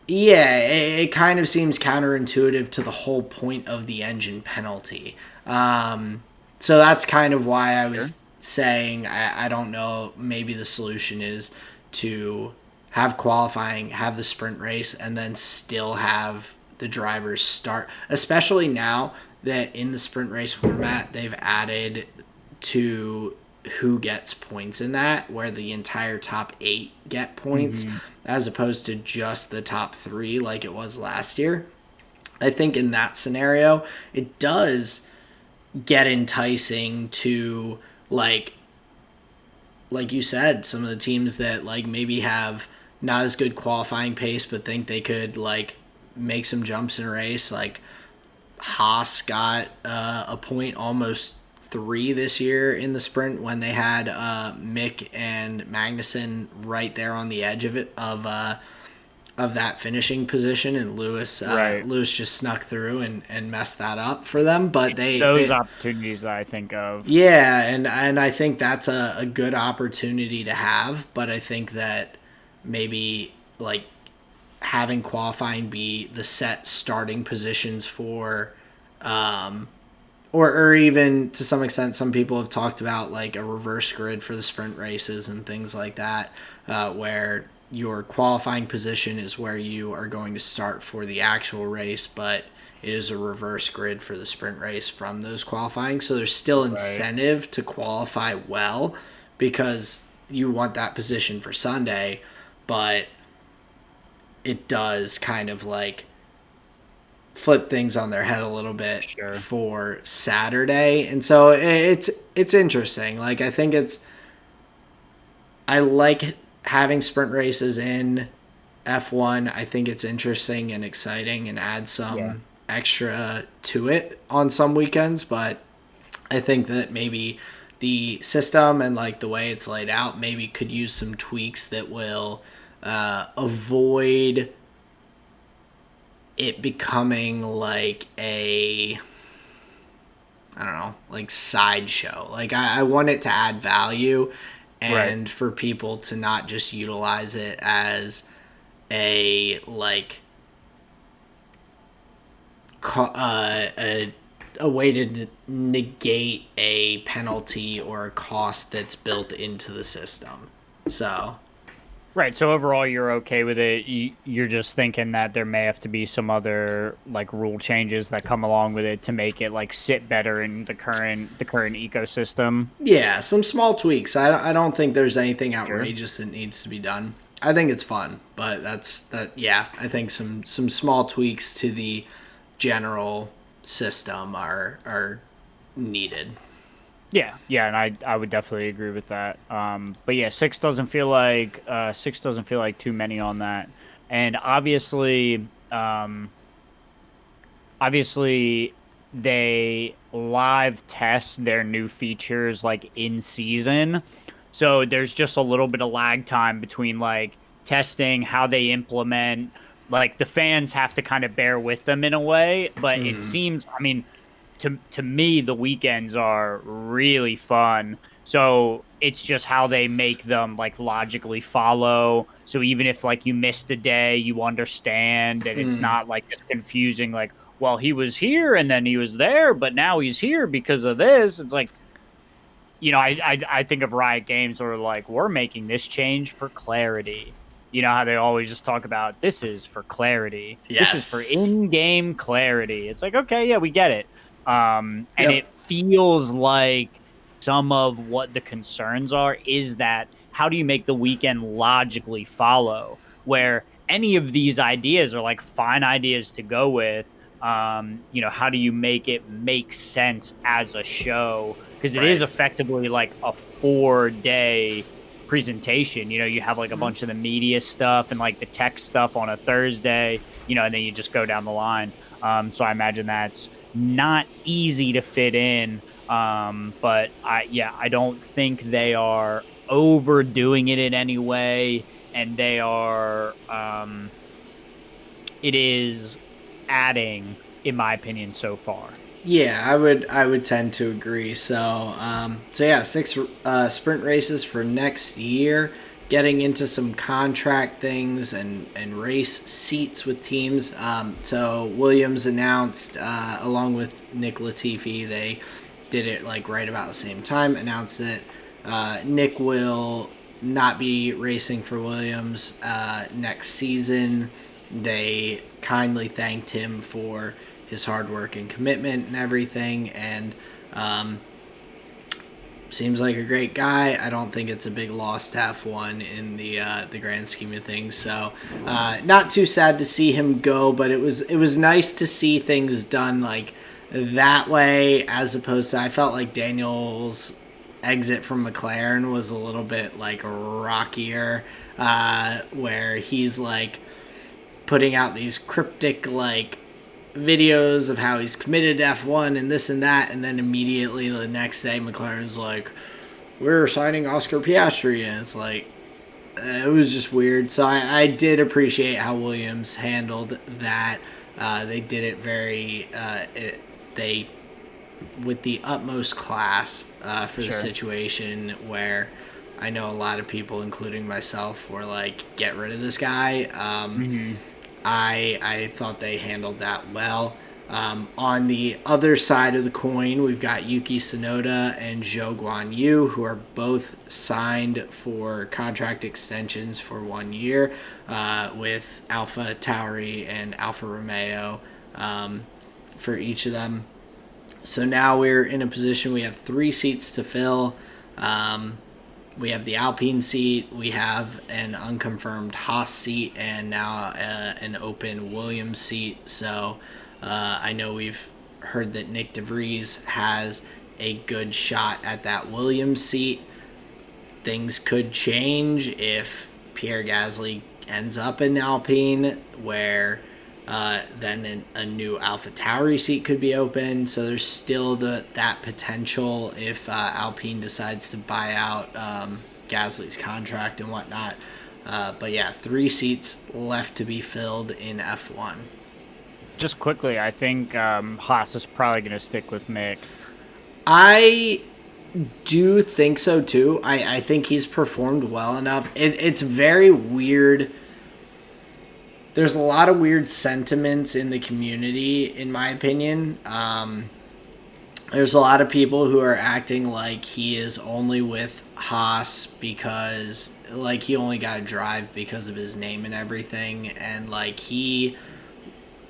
yeah, it kind of seems counterintuitive to the whole point of the engine penalty. So that's kind of why I was saying I don't know, maybe the solution is to have qualifying, have the sprint race, and then still have the drivers start, especially now that in the sprint race format they've added to who gets points in that, where the entire top 8 get points, as opposed to just the top 3 like it was last year. I think in that scenario it does get enticing to like you said, some of the teams that like maybe have not as good qualifying pace but think they could like make some jumps in a race. Like Haas got a point, almost 3 this year in the sprint, when they had Mick and Magnussen right there on the edge of it, of that finishing position, and Lewis just snuck through and messed that up for them. But those opportunities that I think of. Yeah, and I think that's a good opportunity to have, but I think that maybe like having qualifying be the set starting positions for or even to some extent, some people have talked about like a reverse grid for the sprint races and things like that, where your qualifying position is where you are going to start for the actual race, but it is a reverse grid for the sprint race from those qualifying. So there's still incentive to qualify well, because you want that position for Sunday, but it does kind of like flip things on their head a little bit for Saturday. And so it's interesting. Like, I think I like having sprint races in F1. I think it's interesting and exciting and adds some extra to it on some weekends, but I think that maybe the system and like the way it's laid out maybe could use some tweaks that will avoid it becoming like a, I don't know, like sideshow. Like I want it to add value, and for people to not just utilize it as a like a way to negate a penalty or a cost that's built into the system. So Right, so overall you're okay with it. You're just thinking that there may have to be some other like rule changes that come along with it to make it like sit better in the current ecosystem. Yeah, some small tweaks. I don't think there's anything outrageous that needs to be done. I think it's fun, but yeah, I think some small tweaks to the general system are needed. Yeah, and I would definitely agree with that. But yeah, 6 doesn't feel like too many on that. And obviously they live test their new features like in season. So there's just a little bit of lag time between like testing, how they implement. Like the fans have to kind of bear with them in a way, but it seems, I mean, to me, the weekends are really fun. So it's just how they make them like logically follow. So even if like you missed a day, you understand, and it's not like just confusing. Like, well, he was here and then he was there, but now he's here because of this. It's like, I think of Riot Games where like we're making this change for clarity. You know how they always just talk about this is for clarity. This is for Yes. in-game clarity. It's like, okay, yeah, we get it. And Yep. it feels like some of what the concerns are is that how do you make the weekend logically follow where any of these ideas are like fine ideas to go with. How do you make it make sense as a show? Because it is Right. effectively like a 4-day presentation. You have like a bunch of the media stuff and like the tech stuff on a Thursday, and then you just go down the line. So I imagine that's not easy to fit in. But I don't think they are overdoing it in any way, and it is adding, in my opinion, so far. Yeah, I would tend to agree. So yeah, six sprint races for next year. Getting into some contract things and race seats with teams. So Williams announced, along with Nick Latifi, they did it like right about the same time. Announced that Nick will not be racing for Williams next season. They kindly thanked him for his hard work and commitment and everything, and seems like a great guy. I don't think it's a big loss to F1 in the grand scheme of things. So not too sad to see him go, but it was nice to see things done like that way, as opposed to, I felt like Daniel's exit from McLaren was a little bit like rockier, where he's like putting out these cryptic like videos of how he's committed to F1 and this and that, and then immediately the next day McLaren's like, we're signing Oscar Piastri, and it's like, it was just weird. So I did appreciate how Williams handled that. They did it they with the utmost class for the Sure. situation, where I know a lot of people, including myself, were like, get rid of this guy. Hmm. I thought they handled that well. On the other side of the coin, we've got Yuki Tsunoda and Zhou Guanyu, who are both signed for contract extensions for 1 year with Alpha Tauri and Alfa Romeo for each of them. So now we're in a position, we have 3 seats to fill. We have the Alpine seat, we have an unconfirmed Haas seat, and now an open Williams seat. So I know we've heard that Nick DeVries has a good shot at that Williams seat. Things could change if Pierre Gasly ends up in Alpine, where then a new Alpha Tauri seat could be open. So there's still that potential if Alpine decides to buy out Gasly's contract and whatnot. But yeah, 3 seats left to be filled in F1. Just quickly, I think Haas is probably going to stick with Mick. I do think so too. I think he's performed well enough. It's very weird. There's a lot of weird sentiments in the community, in my opinion. There's a lot of people who are acting like he is only with Haas because, like, he only got a drive because of his name and everything, and like he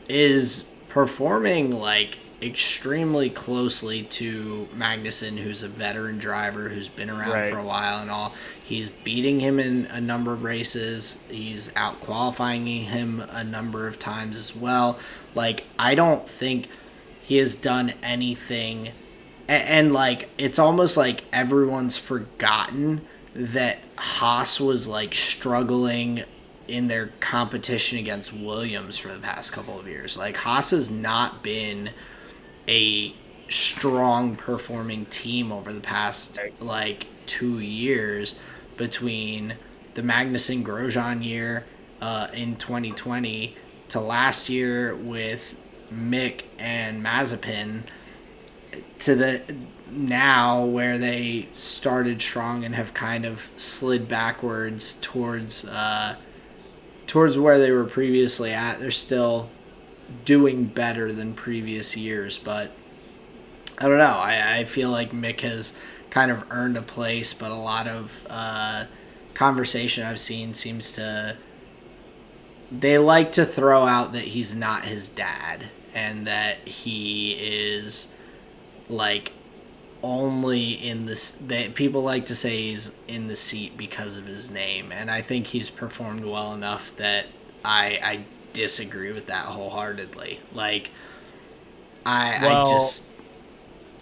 is performing like extremely closely to Magnussen, who's a veteran driver who's been around for a while and all. He's beating him in a number of races. He's out qualifying him a number of times as well. Like, I don't think he has done anything. And like, it's almost like everyone's forgotten that Haas was like struggling in their competition against Williams for the past couple of years. Like, Haas has not been a strong performing team over the past like 2 years between the Magnussen Grosjean year in 2020 to last year with Mick and Mazepin to the now where they started strong and have kind of slid backwards towards where they were previously at. They're still doing better than previous years, but I don't know. I feel like Mick has kind of earned a place, but a lot of conversation I've seen seems to, they like to throw out that he's not his dad and that he is like only in this, that people like to say he's in the seat because of his name, and I think he's performed well enough that I disagree with that wholeheartedly. Like I just,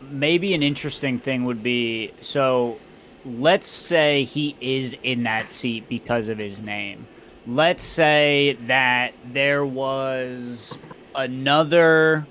maybe an interesting thing would be, so let's say he is in that seat because of his name. Let's say that there was another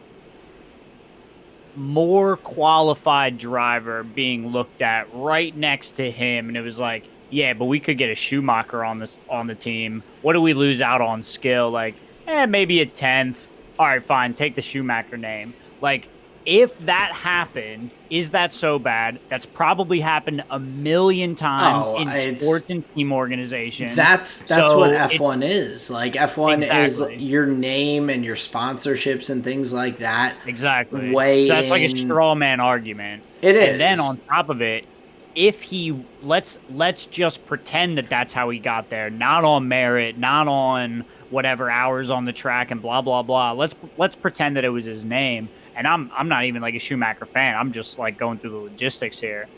more qualified driver being looked at right next to him, and it was like, yeah, but we could get a Schumacher on the team. What do we lose out on skill? Like, maybe a 10th. All right, fine, take the Schumacher name. Like, if that happened, is that so bad? That's probably happened a million times in sports and team organizations. That's so what F1 is. Like, F1 exactly. is your name and your sponsorships and things like that. Exactly. So that's like a straw man argument. It is. And then on top of it, if he let's just pretend that that's how he got there, not on merit, not on whatever hours on the track and blah blah blah. Let's pretend that it was his name. And I'm not even like a Schumacher fan. I'm just like going through the logistics here.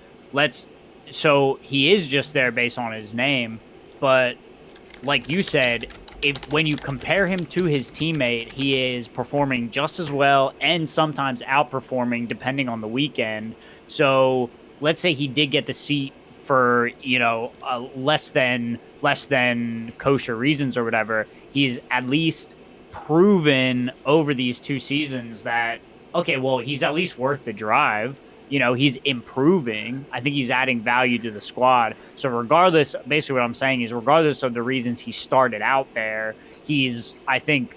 So he is just there based on his name, but like you said, when you compare him to his teammate, he is performing just as well and sometimes outperforming depending on the weekend. So let's say he did get the seat for, less than kosher reasons or whatever. He's at least proven over these 2 seasons that, okay, well, he's at least worth the drive. He's improving. I think he's adding value to the squad. So regardless, basically what I'm saying is regardless of the reasons he started out there, he's, I think,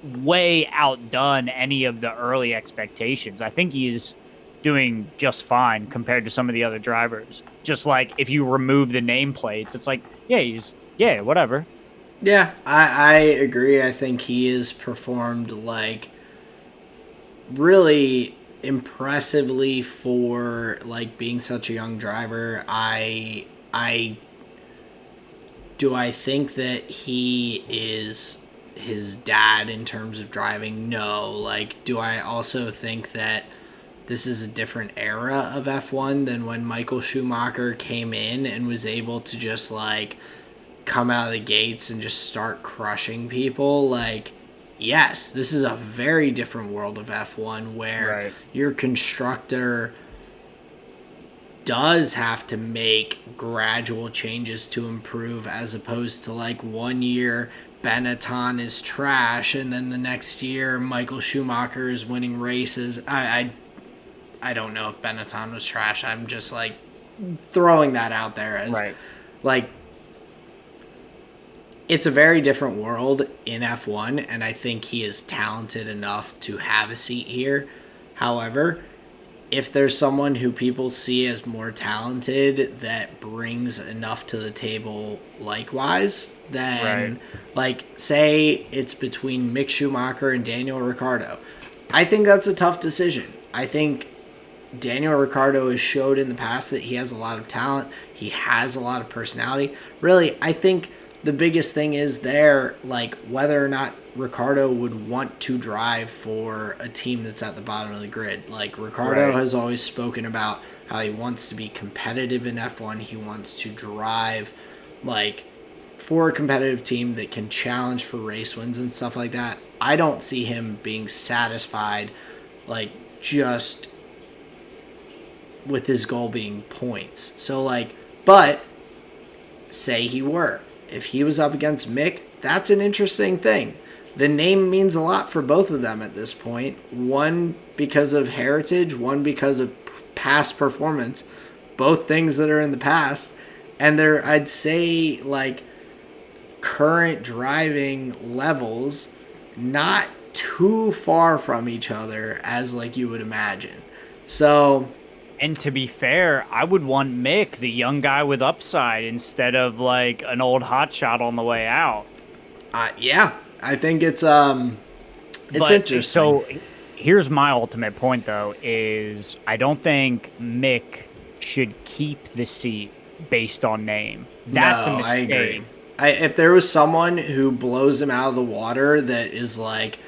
way outdone any of the early expectations. I think he's doing just fine compared to some of the other drivers. Just like if you remove the nameplates, it's like, yeah, whatever. Yeah, I agree. I think he has performed like really impressively for like being such a young driver. I think that he is his dad in terms of driving? No. Like, do I also think that this is a different era of F1 than when Michael Schumacher came in and was able to just like come out of the gates and just start crushing people? Like, yes, this is a very different world of F1 where your constructor does have to make gradual changes to improve, as opposed to like 1 year Benetton is trash and then the next year Michael Schumacher is winning races. I don't know if Benetton was trash. I'm just like throwing that out there as like, it's a very different world in F1, and I think he is talented enough to have a seat here. However, if there's someone who people see as more talented that brings enough to the table likewise, then like say it's between Mick Schumacher and Daniel Ricciardo, I think that's a tough decision. I think Daniel Ricciardo has showed in the past that he has a lot of talent. He has a lot of personality. Really, I think the biggest thing is there, like, whether or not Ricciardo would want to drive for a team that's at the bottom of the grid. Like, Ricciardo has always spoken about how he wants to be competitive in F1. He wants to drive, like, for a competitive team that can challenge for race wins and stuff like that. I don't see him being satisfied, like, just with his goal being points. So, like, but say he were. If he was up against Mick, that's an interesting thing. the name means a lot for both of them at this point. One because of heritage, one because of past performance. Both things that are in the past. And they're, I'd say, like, current driving levels, not too far from each other as, like, you would imagine. So... And to be fair, I would want Mick, the young guy with upside, instead of like an old hotshot on the way out. Yeah, I think it's interesting. So here's my ultimate point, though: is I don't think Mick should keep the seat based on name. That's a mistake. I agree. If there was someone who blows him out of the water that is like,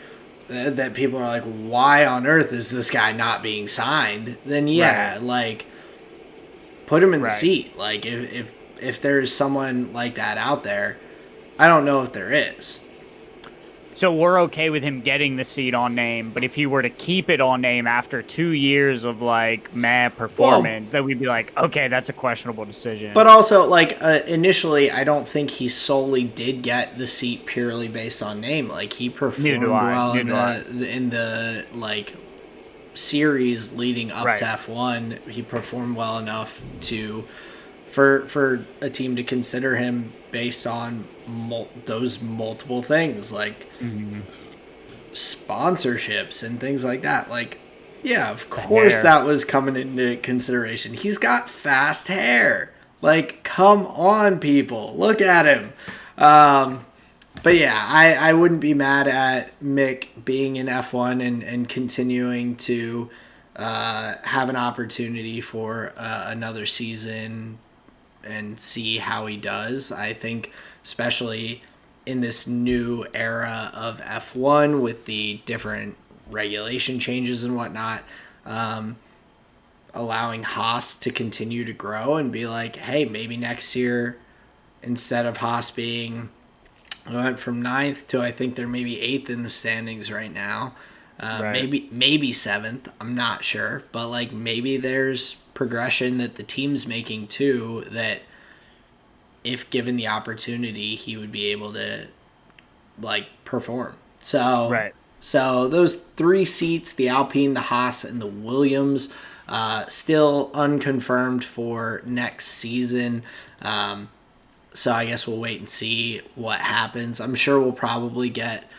that people are like, why on earth is this guy not being signed? Then yeah, right. Like, put him in the seat. Like, if there's someone like that out there, I don't know if there is. So we're okay with him getting the seat on name, but if he were to keep it on name after 2 years of like mad performance, then we'd be like, okay, that's a questionable decision. But also, like, initially, I don't think he solely did get the seat purely based on name. Like, he performed well in the like series leading up to F1. He performed well enough to for a team to consider him based on those multiple things, like sponsorships and things like that. Like, yeah, of course that was coming into consideration. He's got fast hair. Like, come on, people, look at him. But yeah, I wouldn't be mad at Mick being in F1 and continuing to have an opportunity for another season and see how he does. I think especially in this new era of F1 with the different regulation changes and whatnot, allowing Haas to continue to grow and be like, hey, maybe next year, instead of Haas being, went from 9th to, I think they're maybe 8th in the standings right now. Maybe 7th. I'm not sure. But, like, maybe there's progression that the team's making too, that if given the opportunity, he would be able to, like, perform. So, so those 3 seats, the Alpine, the Haas, and the Williams, still unconfirmed for next season. So I guess we'll wait and see what happens. I'm sure we'll probably get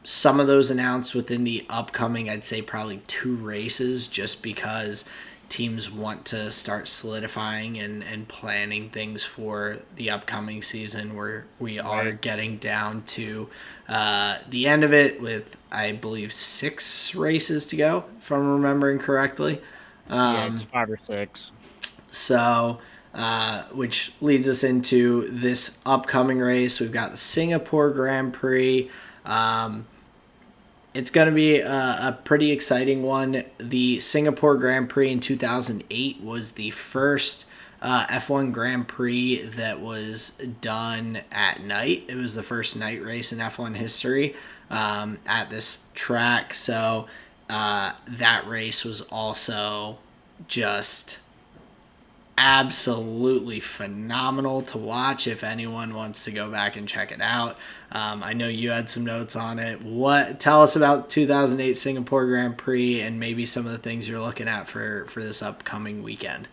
some of those announced within the upcoming, I'd say probably 2 races, just because teams want to start solidifying and planning things for the upcoming season, where we are getting down to the end of it with, I believe, 6 races to go, if I'm remembering correctly. It's 5 or 6. So... which leads us into this upcoming race. We've got the Singapore Grand Prix. It's going to be a pretty exciting one. The Singapore Grand Prix in 2008 was the first F1 Grand Prix that was done at night. It was the first night race in F1 history at this track. So that race was also just absolutely phenomenal to watch if anyone wants to go back and check it out. I know you had some notes on it. Tell us about 2008 Singapore Grand Prix and maybe some of the things you're looking at for this upcoming weekend.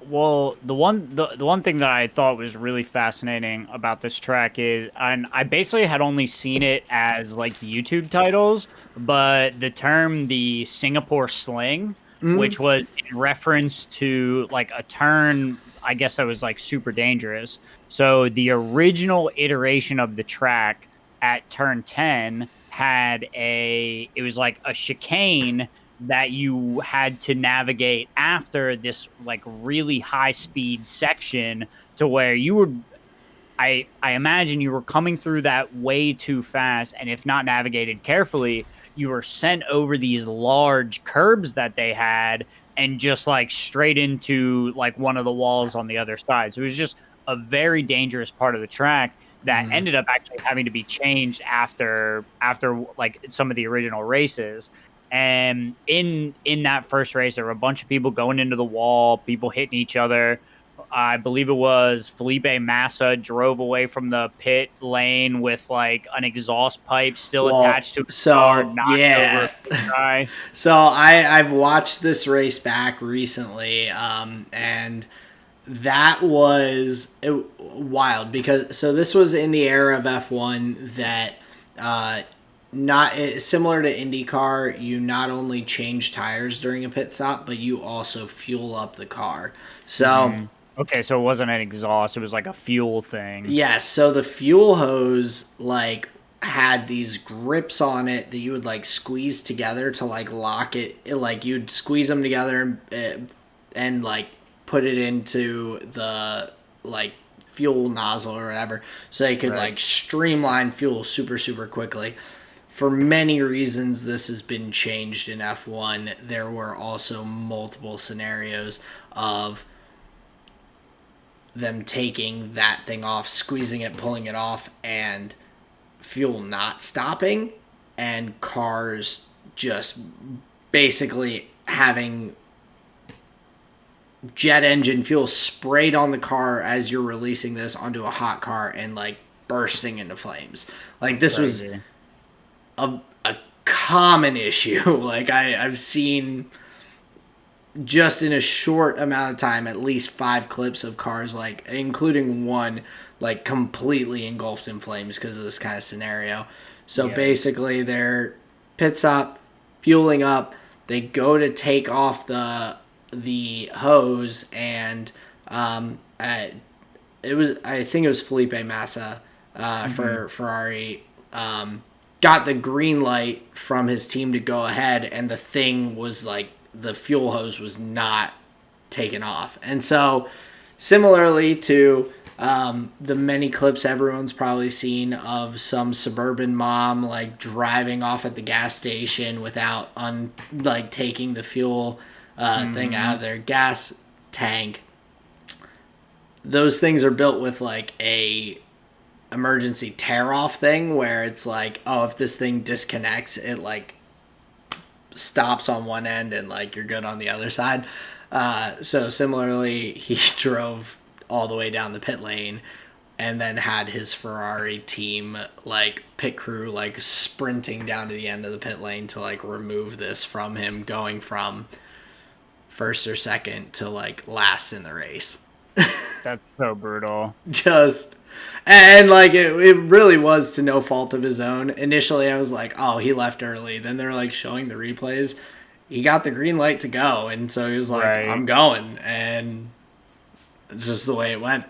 Well, the one thing that I thought was really fascinating about this track is, and I basically had only seen it as like YouTube titles, but the term the Singapore Sling, which was in reference to like a turn, I guess that was like super dangerous. So the original iteration of the track at turn 10 it was like a chicane that you had to navigate after this like really high speed section, to where you would, I imagine you were coming through that way too fast, and if not navigated carefully, you were sent over these large curbs that they had and just like straight into like one of the walls on the other side. So it was just a very dangerous part of the track that ended up actually having to be changed after like some of the original races. And in that first race, there were a bunch of people going into the wall, people hitting each other. I believe it was Felipe Massa drove away from the pit lane with like an exhaust pipe still Well, attached to his car, so knocked over a yeah. pit guy. So I've watched this race back recently, and that was wild because so this was in the era of F1 that uh, not similar to IndyCar. You not only change tires during a pit stop, but you also fuel up the car. So Okay, so it wasn't an exhaust; it was like a fuel thing. yes, so the fuel hose like had these grips on it that you would like squeeze together to like lock it. Like you'd squeeze them together and like put it into the like fuel nozzle or whatever, so they could Right. like streamline fuel super quickly. For many reasons, this has been changed in F1. There were also multiple scenarios of them taking that thing off, squeezing it, pulling it off, and fuel not stopping, and cars just basically having jet engine fuel sprayed on the car as you're releasing this onto a hot car and like bursting into flames. Like this was Crazy. a common issue. Like I've seen just in a short amount of time at least 5 clips of cars like including one like completely engulfed in flames because of this kind of scenario. So Yeah. basically they're pit stop, fueling up, they go to take off the hose, and it was I think it was Felipe Massa for Ferrari, got the green light from his team to go ahead, and the thing was like the fuel hose was not taken off. And so similarly to the many clips everyone's probably seen of some suburban mom like driving off at the gas station without like taking the fuel thing out of their gas tank. Those things are built with like a emergency tear off thing where it's like, oh, if this thing disconnects, it like stops on one end and like you're good on the other side. So similarly, he drove all the way down the pit lane and then had his Ferrari team like pit crew like sprinting down to the end of the pit lane to like remove this from him, going from first or second to like last in the race. That's so brutal. Just and like it really was to no fault of his own. Initially I was like, oh, he left early. Then they're like showing the replays, he got the green light to go, and so he was like, Right. I'm going, and it's just the way it went.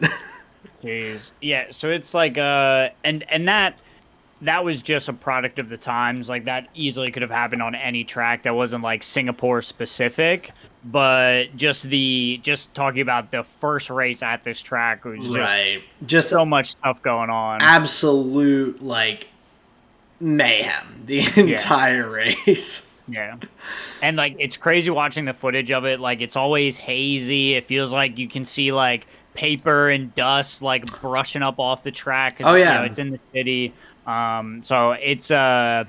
Jeez. Yeah, so it's like and that was just a product of the times. Like that easily could have happened on any track that wasn't like Singapore specific, but just talking about the first race at this track was just Right, just so much stuff going on. absolute like mayhem the entire race. Yeah. And like it's crazy watching the footage of it. Like it's always hazy. It feels like you can see like paper and dust like brushing up off the track. 'Cause, Oh yeah, it's in the city. So it's a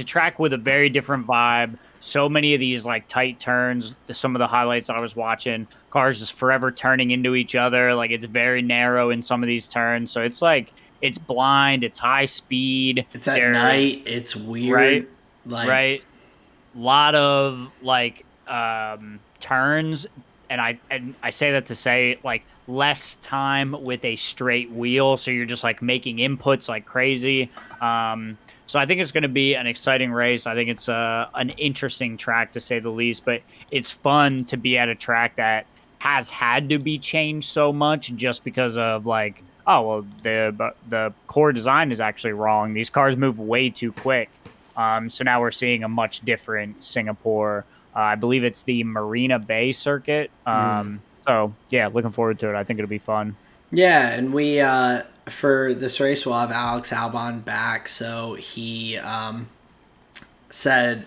track with a very different vibe. So many of these like tight turns. Some of the highlights I was watching, cars just forever turning into each other. Like it's very narrow in some of these turns. So it's like it's blind. It's high speed. it's at night, it's weird, Right. like Right. Lot of like turns, and I say that to say like less time with a straight wheel, so you're just like making inputs like crazy. So I think it's going to be an exciting race. I think it's an interesting track to say the least, but it's fun to be at a track that has had to be changed so much just because of like, oh well, the core design is actually wrong. These cars move way too quick. So now we're seeing a much different Singapore. I believe it's the Marina Bay circuit. So yeah, looking forward to it. I think it'll be fun. yeah, and we for this race we'll have Alex Albon back. So he said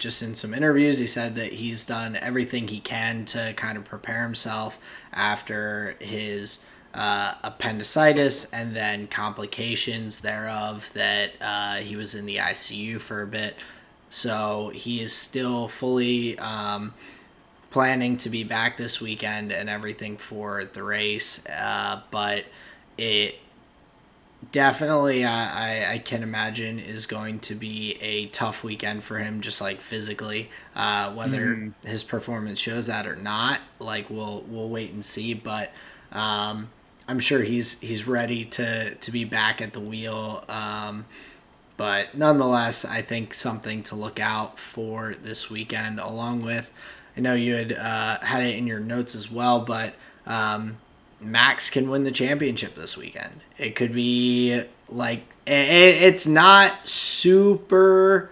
just in some interviews, he said that he's done everything he can to kind of prepare himself after his appendicitis and then complications thereof, that he was in the ICU for a bit. So he is still fully planning to be back this weekend and everything for the race, but it definitely, I can imagine, is going to be a tough weekend for him, just like physically. Whether his performance shows that or not, like we'll wait and see. But I'm sure he's ready to be back at the wheel. But nonetheless, I think something to look out for this weekend, along with, I know you had it in your notes as well, but Max can win the championship this weekend. It could be like, it's not super.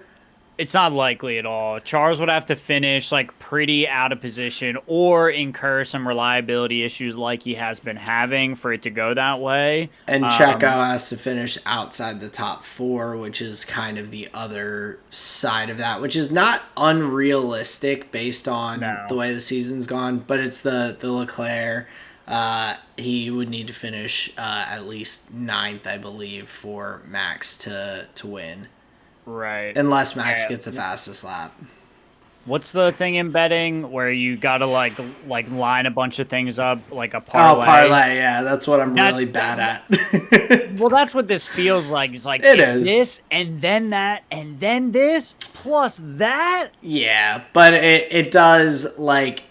It's not likely at all. Charles would have to finish like pretty out of position or incur some reliability issues like he has been having for it to go that way. And Checo has to finish outside the top 4, which is kind of the other side of that, which is not unrealistic based on the way the season's gone, but it's the Leclerc. He would need to finish at least 9th, I believe, for Max to win. Right. Unless Max gets the fastest lap. What's the thing in betting where you gotta like line a bunch of things up, like a parlay? Oh, parlay, yeah, that's what I'm really bad at. Well, that's what this feels like. It's like this, and then that, and then this, plus that. Yeah, but it does, like,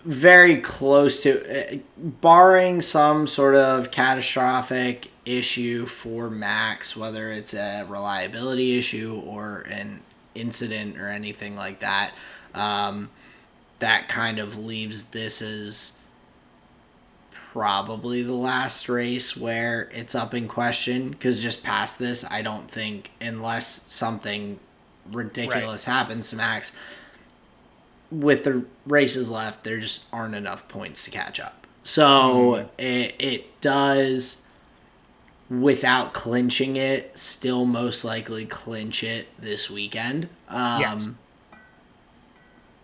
very close to, barring some sort of catastrophic issue for Max, whether it's a reliability issue or an incident or anything like that, that kind of leaves this as probably the last race where it's up in question, because just past this, I don't think, unless something ridiculous happens to Max, with the races left, there just aren't enough points to catch up. So it does, without clinching it, still most likely clinch it this weekend. Yes.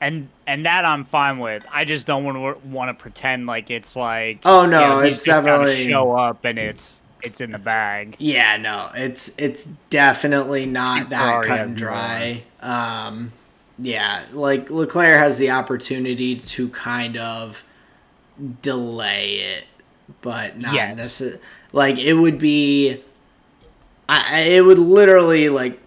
And that I'm fine with. I just don't want to pretend like it's like, oh no, it's definitely show up and it's in the bag. Yeah, no, it's definitely not that cut and dry. Yeah, like Leclerc has the opportunity to kind of delay it, but not necessarily. Like, it would be, it would literally like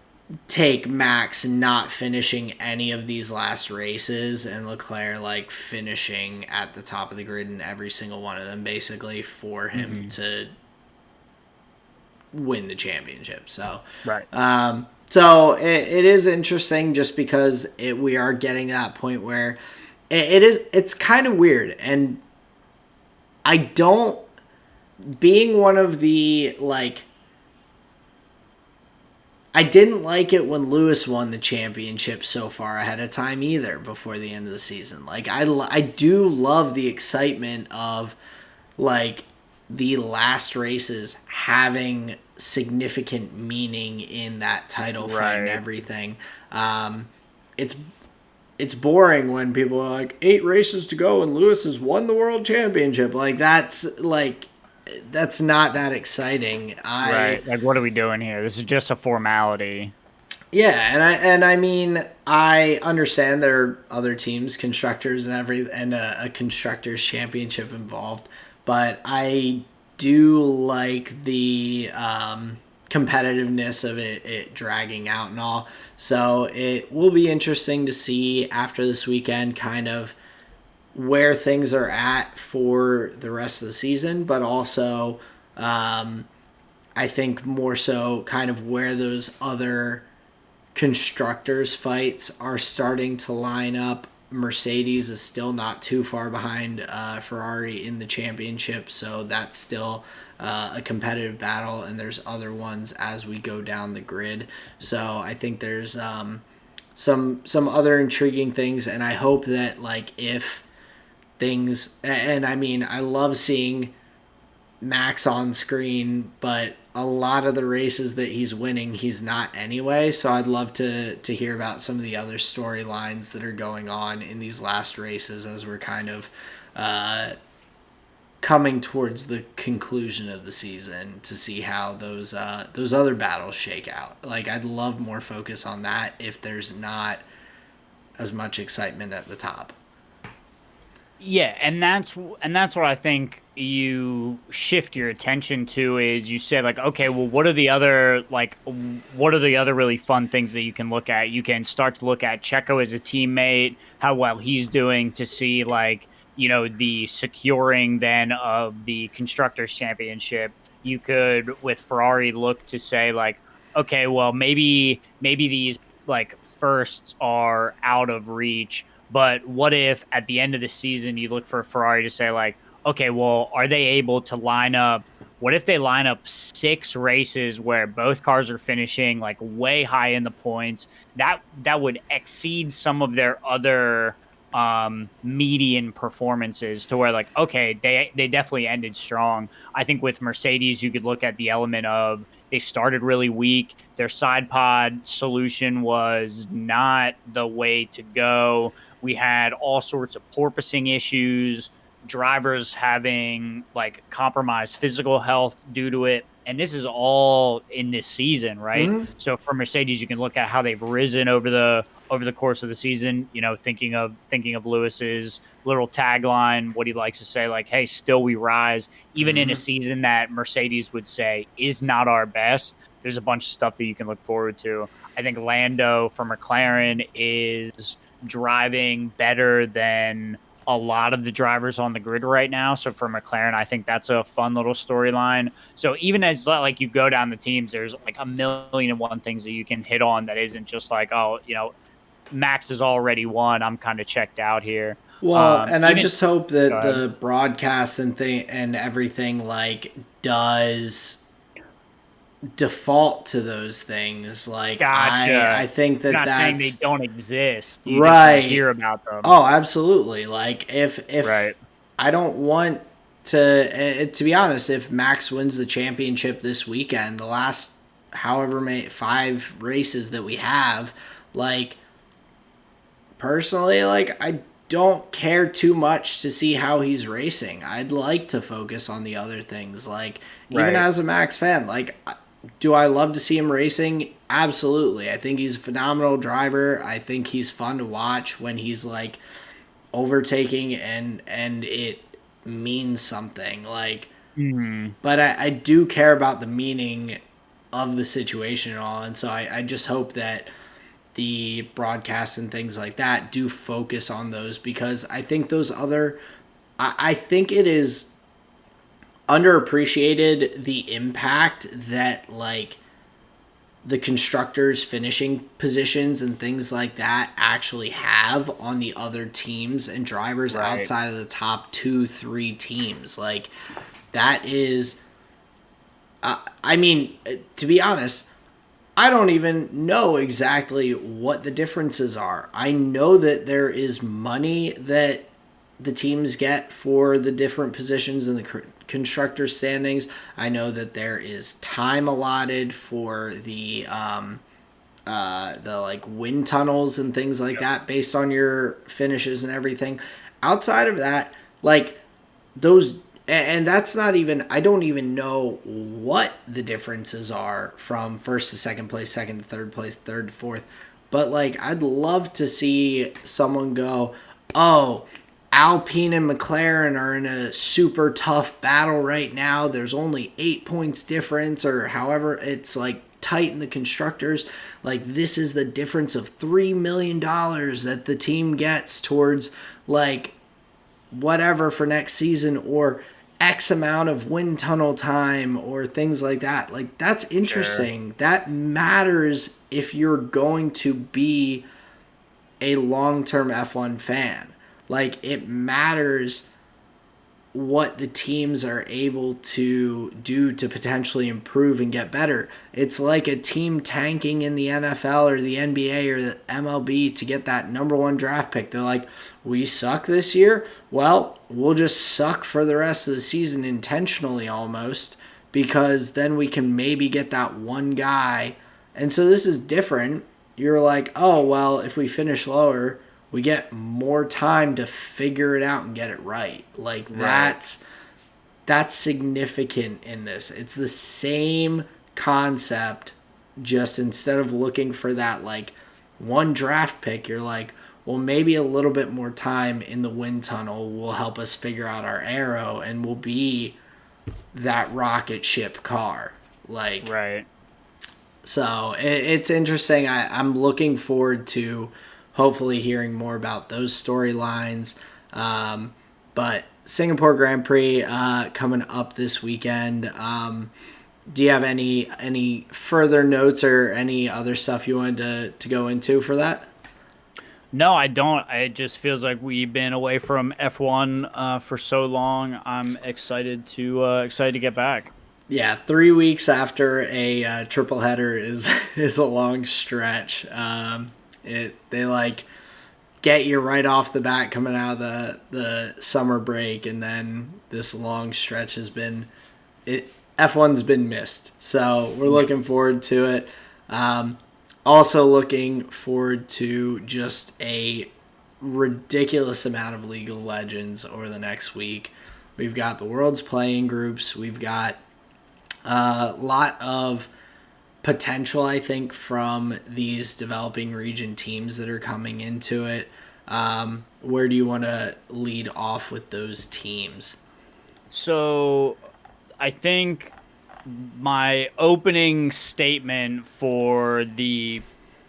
take Max not finishing any of these last races and Leclerc like finishing at the top of the grid in every single one of them, basically, for him to win the championship. So so it is interesting, just because we are getting to that point where it's kind of weird, and I don't, being one of the, like, I didn't like it when Lewis won the championship so far ahead of time either, before the end of the season. Like, I do love the excitement of, like, the last races having significant meaning in that title fight and everything. It's boring when people are like, 8 races to go and Lewis has won the world championship. Like, that's not that exciting. Like, what are we doing here? This is just a formality. Yeah, and I mean, I understand there are other teams, constructors and a constructors championship involved, but I do like the competitiveness of it dragging out and all. So it will be interesting to see after this weekend kind of where things are at for the rest of the season, but also I think more so kind of where those other constructors fights are starting to line up. Mercedes is still not too far behind Ferrari in the championship, so that's still a competitive battle, and there's other ones as we go down the grid. So I think there's some other intriguing things, and I hope that, like, if things, and I mean, I love seeing Max on screen, but a lot of the races that he's winning, he's not anyway. So I'd love to hear about some of the other storylines that are going on in these last races as we're kind of coming towards the conclusion of the season, to see how those other battles shake out. Like, I'd love more focus on that if there's not as much excitement at the top. Yeah, and that's what I think you shift your attention to is you say like, okay, well, what are the other really fun things that you can look at? You can start to look at Checo as a teammate, how well he's doing to see like, the securing then of the constructors championship. You could with Ferrari look to say like, okay, well, maybe these like firsts are out of reach, but what if at the end of the season you look for Ferrari to say like, okay, well, are they able to line up? What if they line up 6 races where both cars are finishing like way high in the points? That would exceed some of their other median performances to where like, okay, they definitely ended strong. I think with Mercedes you could look at the element of they started really weak. Their side pod solution was not the way to go. We had all sorts of porpoising issues, drivers having like compromised physical health due to it. And this is all in this season, right? Mm-hmm. So for Mercedes, you can look at how they've risen over the course of the season. Thinking of Lewis's little tagline, what he likes to say, like, "Hey, still we rise," even in a Mm-hmm. season that Mercedes would say is not our best. There's a bunch of stuff that you can look forward to. I think Lando for McLaren is driving better than a lot of the drivers on the grid right now. So for McLaren, I think that's a fun little storyline. So even as like you go down the teams, there's like a million and one things that you can hit on that isn't just like, oh, Max has already won. I'm kind of checked out here. Well, and I Even just hope Go that ahead. the broadcast and everything like does default to those things. Like I Gotcha. think You're that not saying they that's don't exist. You just want to right. hear about them. Oh, absolutely. Like if Right. I don't want to be honest, if Max wins the championship this weekend, the last however many 5 races that we have, like personally, like I don't care too much to see how he's racing. I'd like to focus on the other things. Like even Right. as a Max fan, like do I love to see him racing? Absolutely. I think he's a phenomenal driver. I think he's fun to watch when he's like overtaking and it means something. Like Mhm. but I do care about the meaning of the situation and all, and so I just hope that the broadcasts and things like that do focus on those because I think those other I think it is underappreciated the impact that like the constructors finishing positions and things like that actually have on the other teams and drivers Right. outside of the top 2-3 teams. Like that is I mean, to be honest, I don't even know exactly what the differences are. I know that there is money that the teams get for the different positions in the constructor standings. I know that there is time allotted for the like wind tunnels and things like Yep. that based on your finishes and everything. Outside of that, like those and that's not even I don't even know what the differences are from first to second place, second to third place, third to fourth. But like I'd love to see someone go, "Oh, Alpine and McLaren are in a super tough battle right now. There's only 8 points difference or however it's like tight in the constructors. Like this is the difference of $3 million that the team gets towards like whatever for next season or X amount of wind tunnel time or things like that." Like that's Sure. interesting. That matters if you're going to be a long-term F1 fan. Like it matters what the teams are able to do to potentially improve and get better. It's like a team tanking in the NFL or the NBA or the MLB to get that number 1 draft pick. They're like, "We suck this year. Well, we'll just suck for the rest of the season intentionally almost because then we can maybe get that one guy." And so this is different. You're like, "Oh, well, if we finish lower, we get more time to figure it out and get it right." Like Right. that's significant in this. It's the same concept, just instead of looking for that like one draft pick, you're like, well, maybe a little bit more time in the wind tunnel will help us figure out our arrow, and we'll be that rocket ship car. Like, Right. so it's interesting. I'm looking forward to hopefully hearing more about those storylines. But Singapore Grand Prix coming up this weekend. Do you have any further notes or any other stuff you wanted to go into for that? No, I don't. It just feels like we've been away from F1 for so long. I'm excited to get back. Yeah, 3 weeks after a triple header is is a long stretch. They like get you right off the bat coming out of the summer break, and then this long stretch has been it. F1's been missed, so we're looking forward to it. Also looking forward to just a ridiculous amount of League of Legends over the next week. We've got the world's playing groups. We've got a lot of potential, I think, from these developing region teams that are coming into it. Where do you want to lead off with those teams? So I think my opening statement for the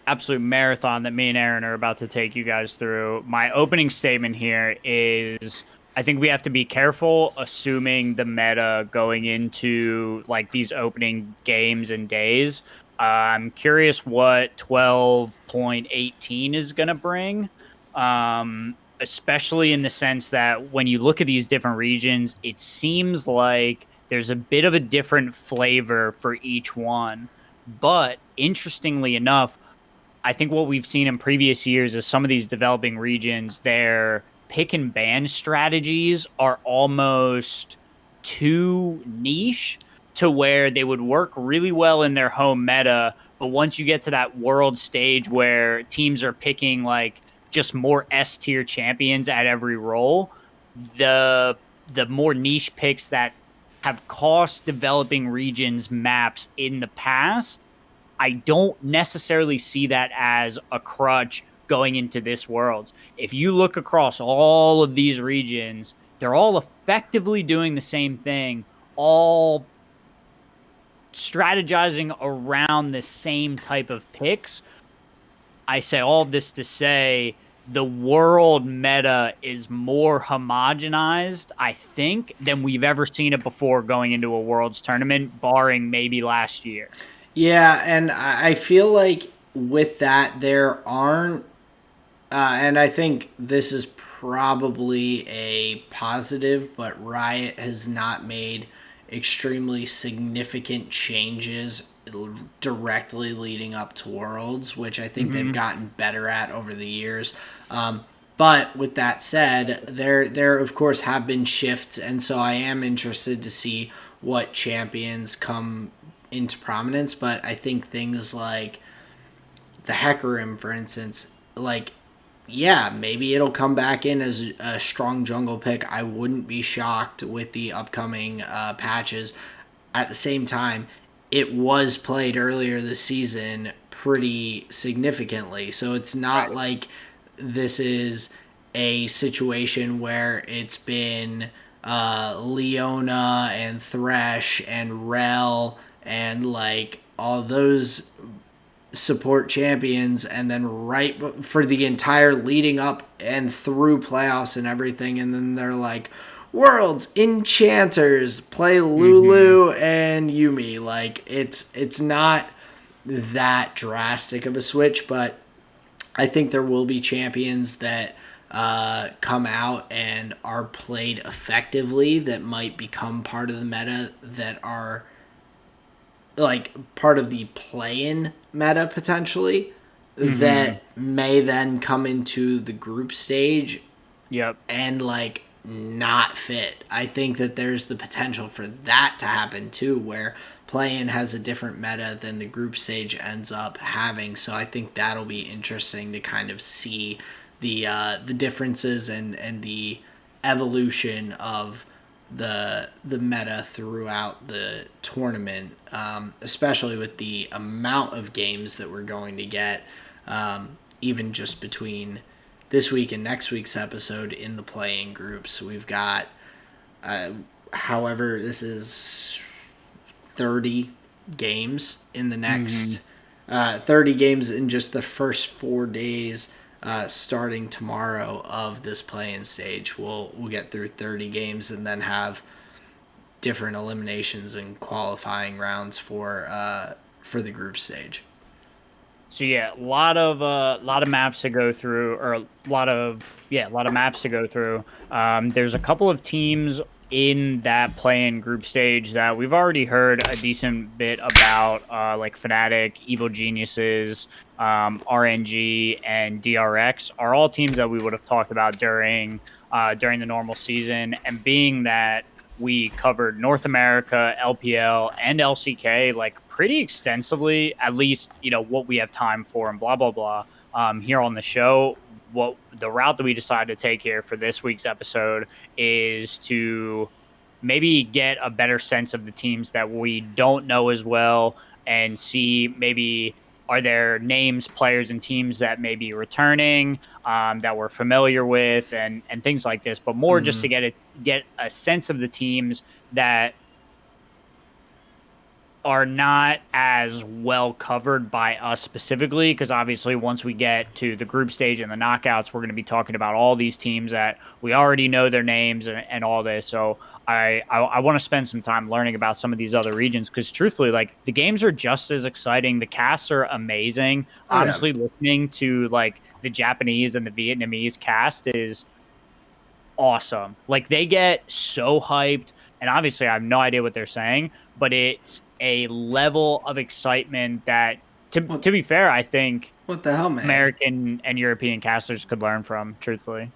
absolute marathon that me and Aaron are about to take you guys through, my opening statement here is I think we have to be careful assuming the meta going into like these opening games and days. I'm curious what 12.18 is going to bring. Especially in the sense that when you look at these different regions, it seems like there's a bit of a different flavor for each one. But interestingly enough, I think what we've seen in previous years is some of these developing regions, their pick and ban strategies are almost too niche to where they would work really well in their home meta. But once you get to that world stage where teams are picking like just more S tier champions at every role, the more niche picks that have cost developing regions maps in the past, I don't necessarily see that as a crutch going into this world. If you look across all of these regions, they're all effectively doing the same thing, all strategizing around the same type of picks. I say all of this to say the world meta is more homogenized, I think, than we've ever seen it before going into a world's tournament, barring maybe last year. Yeah, and I feel like with that there aren't, and I think this is probably a positive, but Riot has not made extremely significant changes directly leading up to Worlds, which I think they've gotten better at over the years. But with that said, there of course have been shifts, and so I am interested to see what champions come into prominence. But I think things like the Hecarim, for instance, like, yeah, maybe it'll come back in as a strong jungle pick. I wouldn't be shocked with the upcoming patches. At the same time, it was played earlier this season pretty significantly. So it's not like this is a situation where it's been Leona and Thresh and Rel and like all those support champions, and then right for the entire leading up and through playoffs and everything, and then they're like, Worlds enchanters play Lulu and Yumi. Like it's not that drastic of a switch, but I think there will be champions that come out and are played effectively that might become part of the meta, that are like part of the play-in meta potentially, that may then come into the group stage and like not fit. I think that there's the potential for that to happen too, where play-in has a different meta than the group stage ends up having. So I think that'll be interesting to kind of see the differences and the evolution of the meta throughout the tournament, especially with the amount of games that we're going to get, even just between this week and next week's episode in the play-in groups. We've got, however, this is 30 games in the next 30 games in just the first 4 days, starting tomorrow of this play-in stage. We'll get through 30 games and then have different eliminations and qualifying rounds for the group stage. So yeah, a lot of maps to go through, or a lot of maps to go through. There's a couple of teams in that play-in group stage that we've already heard a decent bit about, like Fnatic, Evil Geniuses, RNG, and DRX are all teams that we would have talked about during the normal season. And being that we covered North America, LPL, and LCK like pretty extensively, at least, what we have time for and blah, blah, blah, here on the show. What the route that we decided to take here for this week's episode is to maybe get a better sense of the teams that we don't know as well and see maybe are there names, players, and teams that may be returning, that we're familiar with, and things like this, but more just to get a sense of the teams that are not as well covered by us specifically, because obviously once we get to the group stage and the knockouts, we're going to be talking about all these teams that we already know their names and all this. So I want to spend some time learning about some of these other regions, because truthfully, like, the games are just as exciting. The casts are amazing. Honestly, listening to like the Japanese and the Vietnamese cast is awesome. Like, they get so hyped, and obviously I have no idea what they're saying, but it's a level of excitement that, to be fair, I think what the hell, man, American and European casters could learn from, truthfully.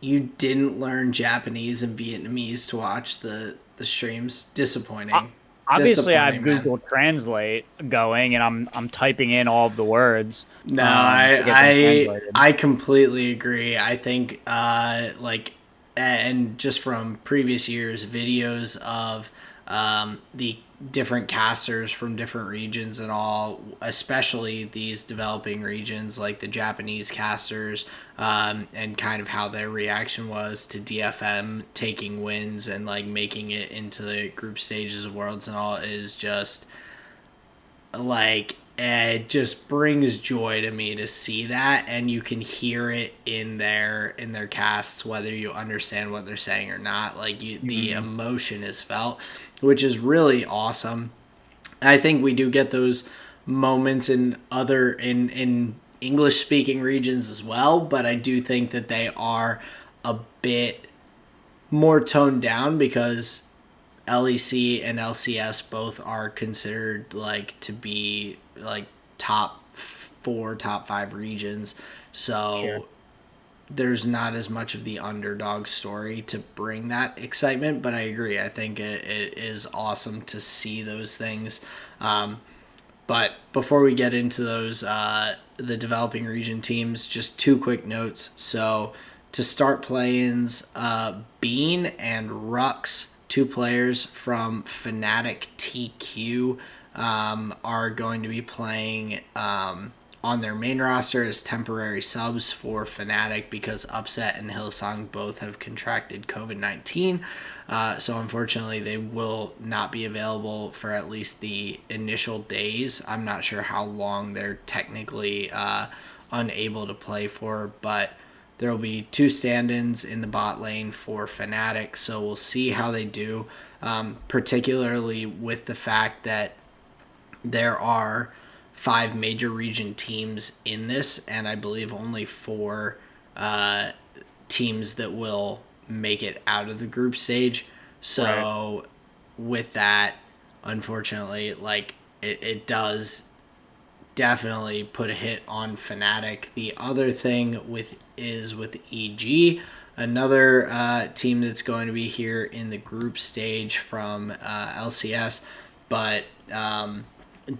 You didn't learn Japanese and Vietnamese to watch the streams? Disappointing. Obviously, I have Google Translate going, and I'm typing in all of the words. No, I completely agree. I think and just from previous years, videos of the different casters from different regions and all, especially these developing regions like the Japanese casters, and kind of how their reaction was to DFM taking wins and like making it into the group stages of Worlds and all, is just like, it just brings joy to me to see that, and you can hear it in their casts, whether you understand what they're saying or not. Like, the emotion is felt, which is really awesome. I think we do get those moments in English speaking regions as well, but I do think that they are a bit more toned down, because LEC and LCS both are considered like to be like top 4, top 5 regions. So there's not as much of the underdog story to bring that excitement, but I agree. I think it is awesome to see those things. But before we get into those, the developing region teams, just 2 quick notes. So to start play-ins, Bean and Rux, 2 players from Fnatic TQ, are going to be playing on their main roster as temporary subs for Fnatic, because Upset and Hillsong both have contracted COVID-19. So unfortunately, they will not be available for at least the initial days. I'm not sure how long they're technically unable to play for, but there will be 2 stand-ins in the bot lane for Fnatic, so we'll see how they do, particularly with the fact that there are 5 major region teams in this, and I believe only 4 teams that will make it out of the group stage. So with that, unfortunately, like, it does definitely put a hit on Fnatic. The other thing with EG, another team that's going to be here in the group stage from LCS, but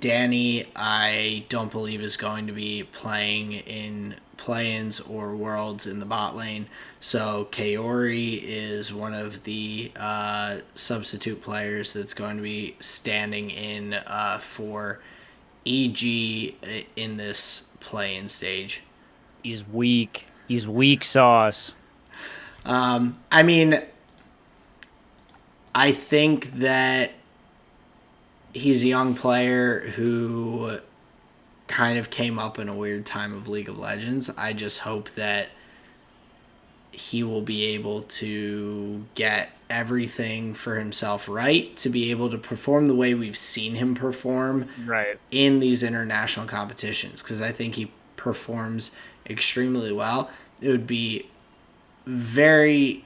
Danny, I don't believe, is going to be playing in play-ins or Worlds in the bot lane. So Kaori is one of the substitute players that's going to be standing in for EG in this play-in stage. He's weak. He's weak sauce. I mean, I think that he's a young player who kind of came up in a weird time of League of Legends. I just hope that he will be able to get everything for himself right to be able to perform the way we've seen him perform Right. in these international competitions, because I think he performs extremely well. It would be very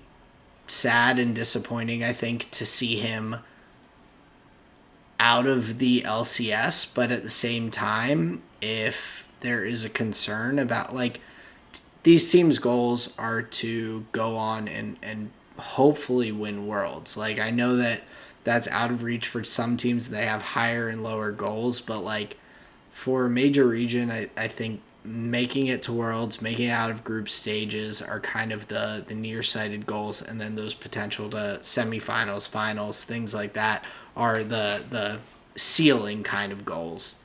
sad and disappointing, I think, to see him out of the LCS, but at the same time, if there is a concern about like these teams' goals are to go on and hopefully win worlds. Like I know that that's out of reach for some teams. They have higher and lower goals, but like for a major region, I think making it to worlds, making it out of group stages are kind of the nearsighted goals, and then those potential to semifinals, finals, things like that are the ceiling kind of goals.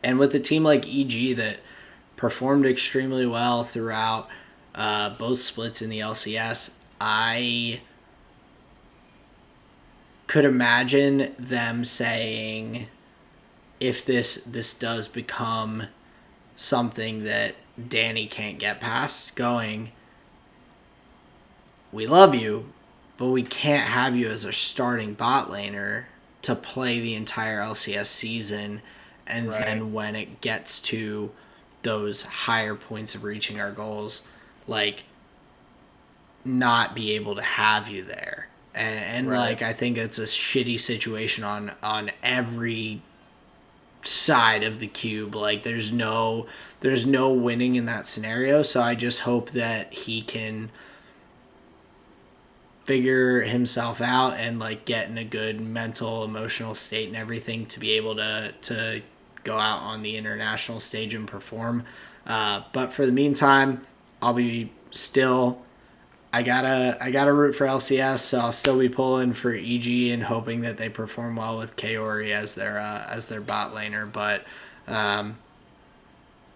And with a team like EG that performed extremely well throughout both splits in the LCS, I could imagine them saying, if this does become something that Danny can't get past, going, we love you, but we can't have you as our starting bot laner to play the entire LCS season, and Right. then when it gets to those higher points of reaching our goals, like not be able to have you there. And Right. like I think it's a shitty situation on every side of the cube. Like there's no winning in that scenario. So I just hope that he can figure himself out and like get in a good mental emotional state and everything to be able to go out on the international stage and perform. But for the meantime, I'll be still. I gotta root for LCS, so I'll still be pulling for EG and hoping that they perform well with Kaori as their bot laner. But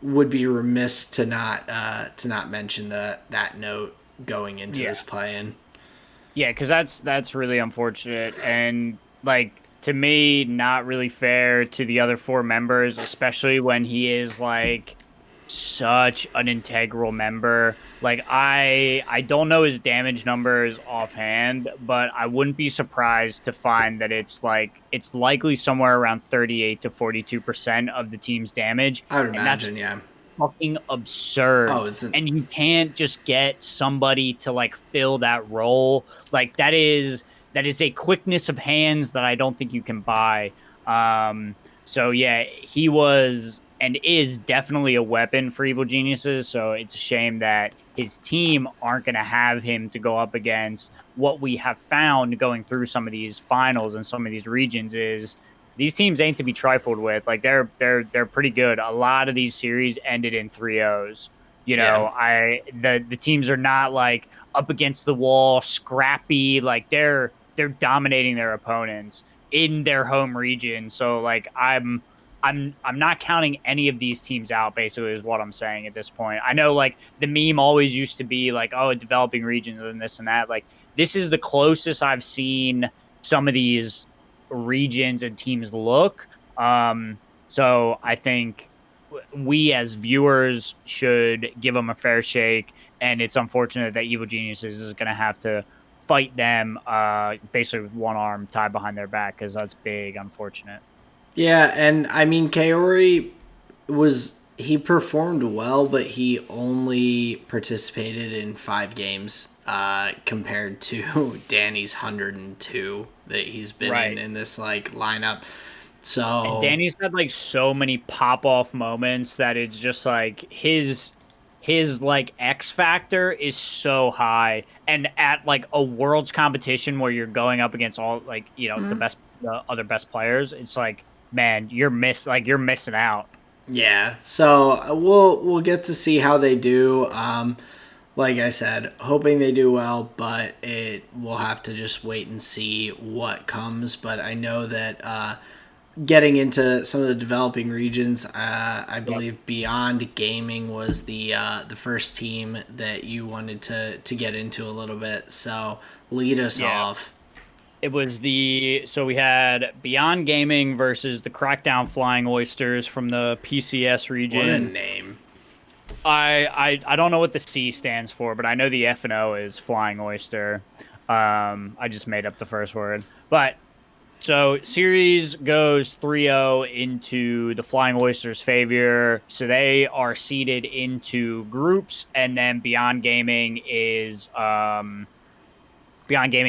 would be remiss to not mention that note going into Yeah. this play-in. Yeah, because that's really unfortunate, and like to me, not really fair to the other four members, especially when he is like such an integral member. Like I don't know his damage numbers offhand, but I wouldn't be surprised to find that it's likely somewhere around 38 to 42% of the team's damage, I would and that's imagine, yeah. fucking absurd. Oh, it's an, And you can't just get somebody to like fill that role. Like that is a quickness of hands that I don't think you can buy. So yeah, he was and is definitely a weapon for evil geniuses. So it's a shame that his team aren't going to have him to go up against. What we have found going through some of these finals and some of these regions is these teams ain't to be trifled with. Like they're pretty good. A lot of these series ended in 3-0s. You yeah. know, the teams are not like up against the wall, scrappy. Like they're dominating their opponents in their home region. So like I'm not counting any of these teams out, basically, is what I'm saying at this point. I know like the meme always used to be like, oh, developing regions and this and that. Like this is the closest I've seen some of these regions and teams look. So I think we as viewers should give them a fair shake. And it's unfortunate that Evil Geniuses is going to have to fight them basically with one arm tied behind their back because that's big, unfortunate. Yeah, and I mean Kaori he performed well, but he only participated in 5 games compared to Danny's 102 that he's been Right. in this like lineup. And So Danny's had like so many pop off moments that it's just like his like X factor is so high. And at like a world's competition where you're going up against all like, the other best players, it's like, man, you're missing out. yeah, so we'll get to see how they do. Like I said, hoping they do well, but we'll have to just wait and see what comes. But I know that getting into some of the developing regions, I believe Beyond Gaming was the first team that you wanted to get into a little bit. So lead us Yeah. off. It was so we had Beyond Gaming versus the Crackdown Flying Oysters from the PCS What a region. name! I don't know what the C stands for, but I know the F and O is Flying Oyster. I just made up the first word. But so series goes 3-0 into the Flying Oysters' favor. So they are seeded into groups, and then Beyond Gaming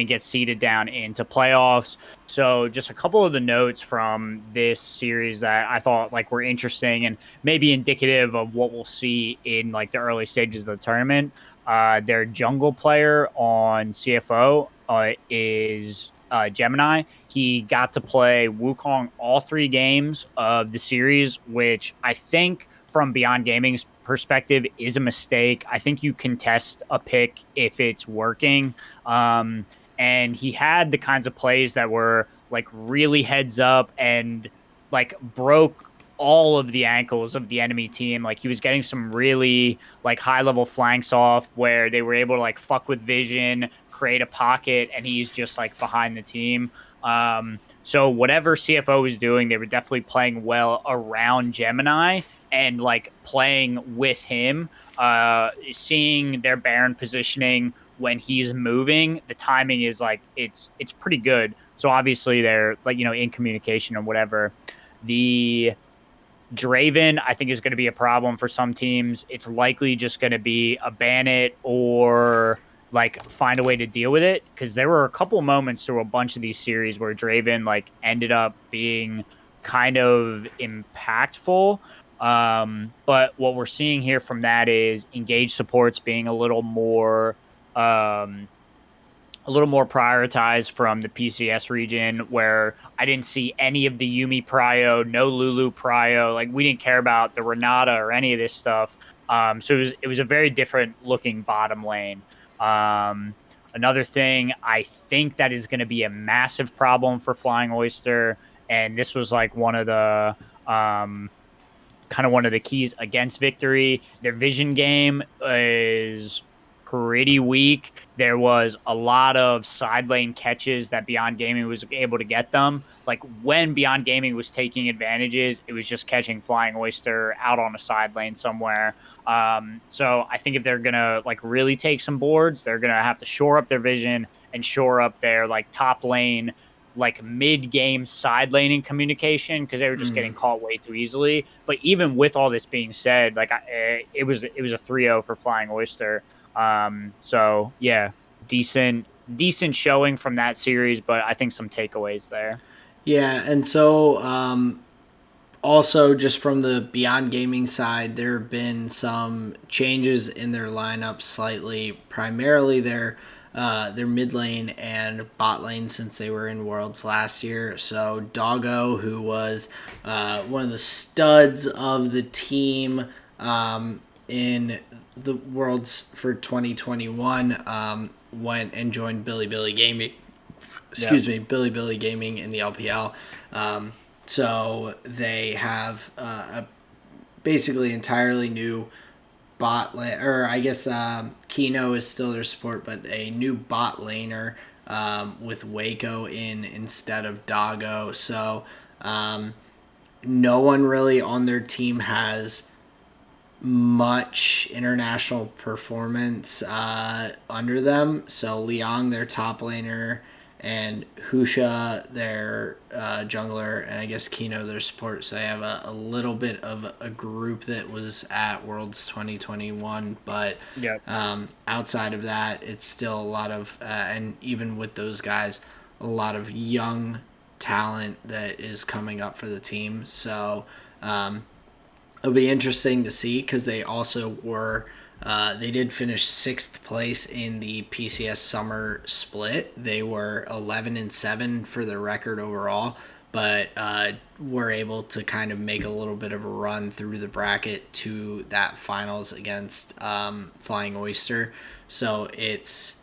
gets seeded down into playoffs. So just a couple of the notes from this series that I thought like were interesting and maybe indicative of what we'll see in like the early stages of the tournament. Their jungle player on CFO is Gemini. He got to play Wukong all 3 games of the series, which I think from Beyond Gaming's perspective is a mistake. I think you can test a pick if it's working. Um, and he had the kinds of plays that were like really heads up and like broke all of the ankles of the enemy team. Like he was getting some really like high level flanks off where they were able to like fuck with vision, create a pocket, and he's just like behind the team. So whatever CFO was doing, they were definitely playing well around Gemini and like playing with him, seeing their Baron positioning when he's moving, the timing is like it's pretty good. So obviously they're like in communication and whatever. The Draven, I think, is going to be a problem for some teams. It's likely just going to be a ban it or like find a way to deal with it because there were a couple moments through a bunch of these series where Draven like ended up being kind of impactful. But what we're seeing here from that is engaged supports being um, a little more prioritized from the PCS region, where I didn't see any of the Yumi Prio, no Lulu Prio. Like we didn't care about the Renata or any of this stuff. So it was a very different looking bottom lane. Another thing I think that is going to be a massive problem for Flying Oyster, and this was like one of the keys against victory. Their vision game is pretty weak. There was a lot of side lane catches that Beyond Gaming was able to get them. Like when Beyond Gaming was taking advantages, it was just catching Flying Oyster out on a side lane somewhere. So I think if they're gonna like really take some boards, they're gonna have to shore up their vision and shore up their like top lane like mid-game side laning communication because they were just getting caught way too easily. But even with all this being said, like it was a 3-0 for Flying Oyster. So yeah, decent showing from that series, but I think some takeaways there. Yeah, and so also just from the Beyond Gaming side, there have been some changes in their lineup slightly. Primarily their mid lane and bot lane since they were in Worlds last year. So Doggo, who was one of the studs of the team in the Worlds for 2021, went and joined Billy Gaming. Yeah. Excuse me, Billy Gaming in the LPL. So they have a basically entirely new bot lane, or I guess Kino is still their support, but a new bot laner with Waco in instead of Doggo. So no one really on their team has much international performance under them. So Liang, their top laner, and Husha, their jungler, and I guess Kino, their support. So they have a little bit of a group that was at Worlds 2021, but Yeah. outside of that, it's still a lot of, and even with those guys, a lot of young talent that is coming up for the team. So it'll be interesting to see because they also were they did finish 6th place in the PCS summer split. They were 11-7 for the record overall, but were able to kind of make a little bit of a run through the bracket to that finals against Flying Oyster. So it's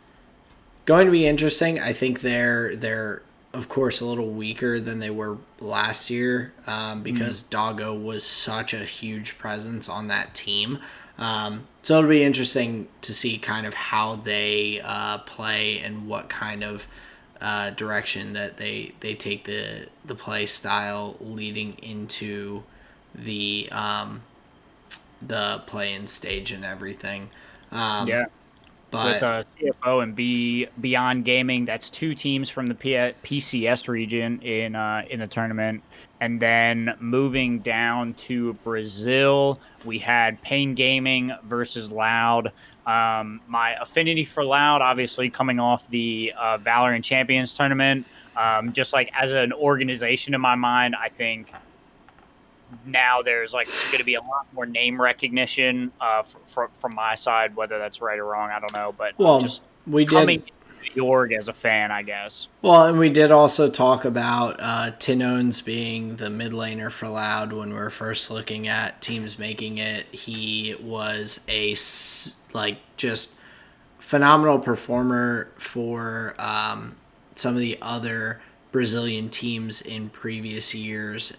going to be interesting. I think they're of course, a little weaker than they were last year because Doggo was such a huge presence on that team. So it'll be interesting to see kind of how they play and what kind of direction that they take the play style leading into the play-in stage and everything. Yeah. With But CFO and Beyond Gaming, that's two teams from the PCS region in the tournament. And then moving down to Brazil, we had Pain Gaming versus Loud. My affinity for Loud, obviously coming off the Valorant Champions tournament, just like as an organization in my mind, I think now there's like going to be a lot more name recognition from my side. Whether that's right or wrong, I don't know. But well, just we coming did. into the org as a fan, I guess. Well, and we did also talk about Tinones being the mid laner for Loud when we were first looking at teams making it. He was a just phenomenal performer for some of the other Brazilian teams in previous years,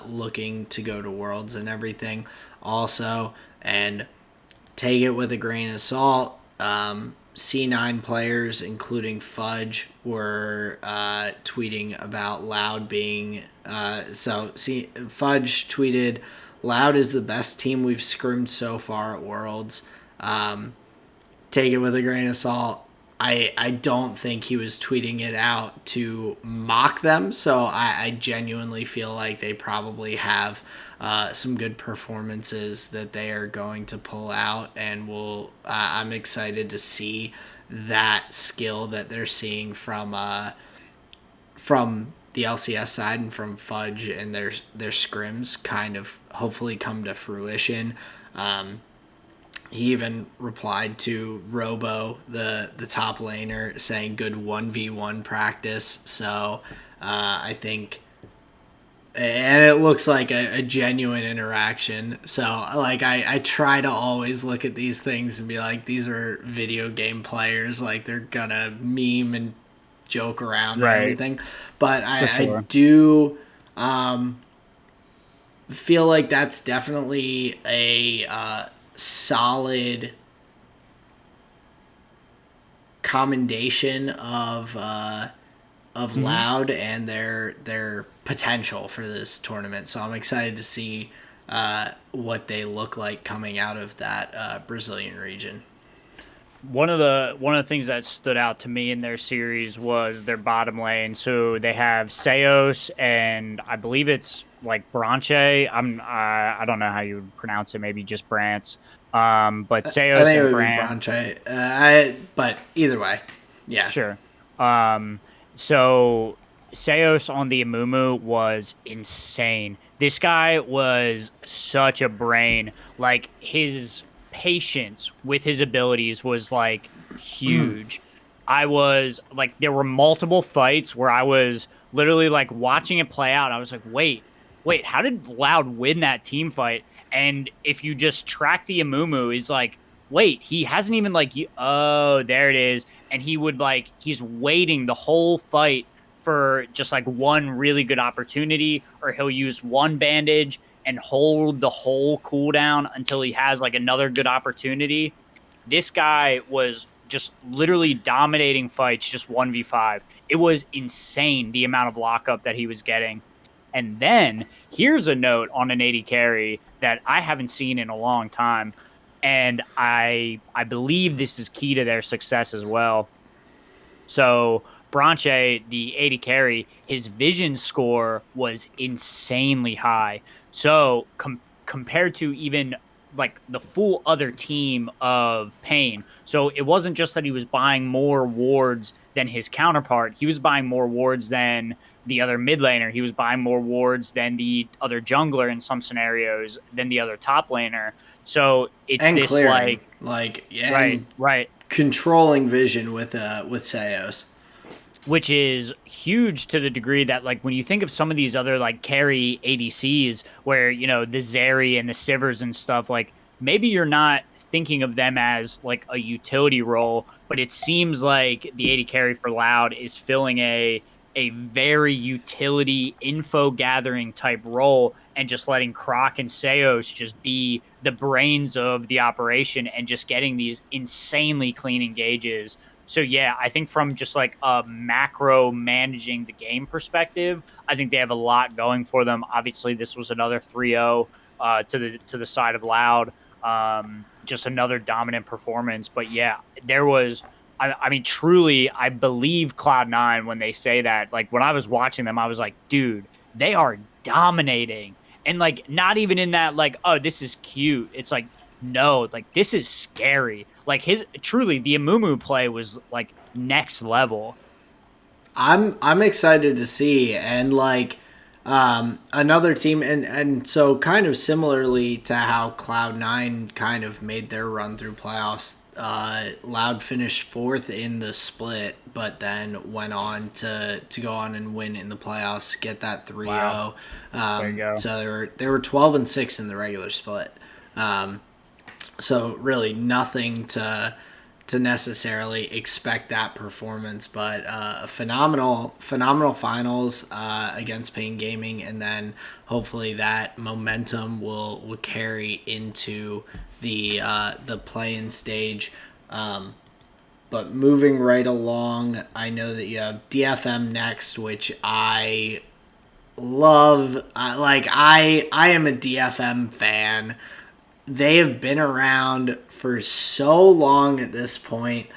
looking to go to Worlds and everything. Also, and take it with a grain of salt. C9 players, including Fudge, were tweeting about Loud being. Fudge tweeted, "Loud is the best team we've scrimmed so far at Worlds." Take it with a grain of salt. I don't think he was tweeting it out to mock them, so I genuinely feel like they probably have some good performances that they are going to pull out, and I'm excited to see that skill that they're seeing from the LCS side and from Fudge and their scrims kind of hopefully come to fruition. He even replied to Robo, the top laner, saying good 1v1 practice. So I think, and it looks like a genuine interaction. So like I try to always look at these things and be like, these are video game players. Like they're gonna meme and joke around and everything. But I do feel like that's definitely a solid commendation of Loud and their potential for this tournament. So I'm excited to see what they look like coming out of that Brazilian region. One of the things that stood out to me in their series was their bottom lane. So they have Seos and I believe it's like Branche. I don't know how you would pronounce it. Maybe just Brantz. But Seos I think it and would be Branche. But either way, yeah, sure. So Seos on the Amumu was insane. This guy was such a brain. Like his patience with his abilities was like huge. I was like, there were multiple fights where I was literally like watching it play out. I was like, wait, how did Loud win that team fight? And if you just track the Amumu, he's like, wait, he hasn't even like, oh, there it is. And he would like, he's waiting the whole fight for just like one really good opportunity, or he'll use one bandage and hold the whole cooldown until he has like another good opportunity. This guy was just literally dominating fights, just 1v5. It was insane the amount of lockup that he was getting. And then here's a note on an 80 carry that I haven't seen in a long time. And I believe this is key to their success as well. So Branche, the 80 carry, his vision score was insanely high. So compared to even like the full other team of Pain. So it wasn't just that he was buying more wards than his counterpart. He was buying more wards than the other mid laner. He was buying more wards than the other jungler in some scenarios, than the other top laner. So it's and this clearing, right. Controlling vision with Seos, which is huge to the degree that like when you think of some of these other like carry ADCs where, you know, the Zeri and the Sivers and stuff, like maybe you're not thinking of them as like a utility role, but it seems like the 80 carry for Loud is filling a a very utility info gathering type role and just letting Croc and Seos just be the brains of the operation and just getting these insanely clean engages. So yeah, I think from just like a macro managing the game perspective, I think they have a lot going for them. Obviously, this was another 3-0 to the side of Loud. Just another dominant performance. But yeah, there was I mean, truly, I believe Cloud9 when they say that. Like when I was watching them, I was like, dude, they are dominating. And like not even in that like, oh, this is cute. It's like, no, like this is scary. Like his truly the Amumu play was like next level. I'm excited to see, and like another team, and so kind of similarly to how Cloud9 kind of made their run through playoffs. Loud finished fourth in the split, but then went on to go on and win in the playoffs, get that 3-0. Wow. There you go. So they were 12-6 in the regular split. So really nothing to necessarily expect that performance, but phenomenal finals against Pain Gaming, and then hopefully that momentum will carry into the play-in stage. But moving right along, I know that you have DFM next, which I love. I am a DFM fan. They have been around for so long at this point.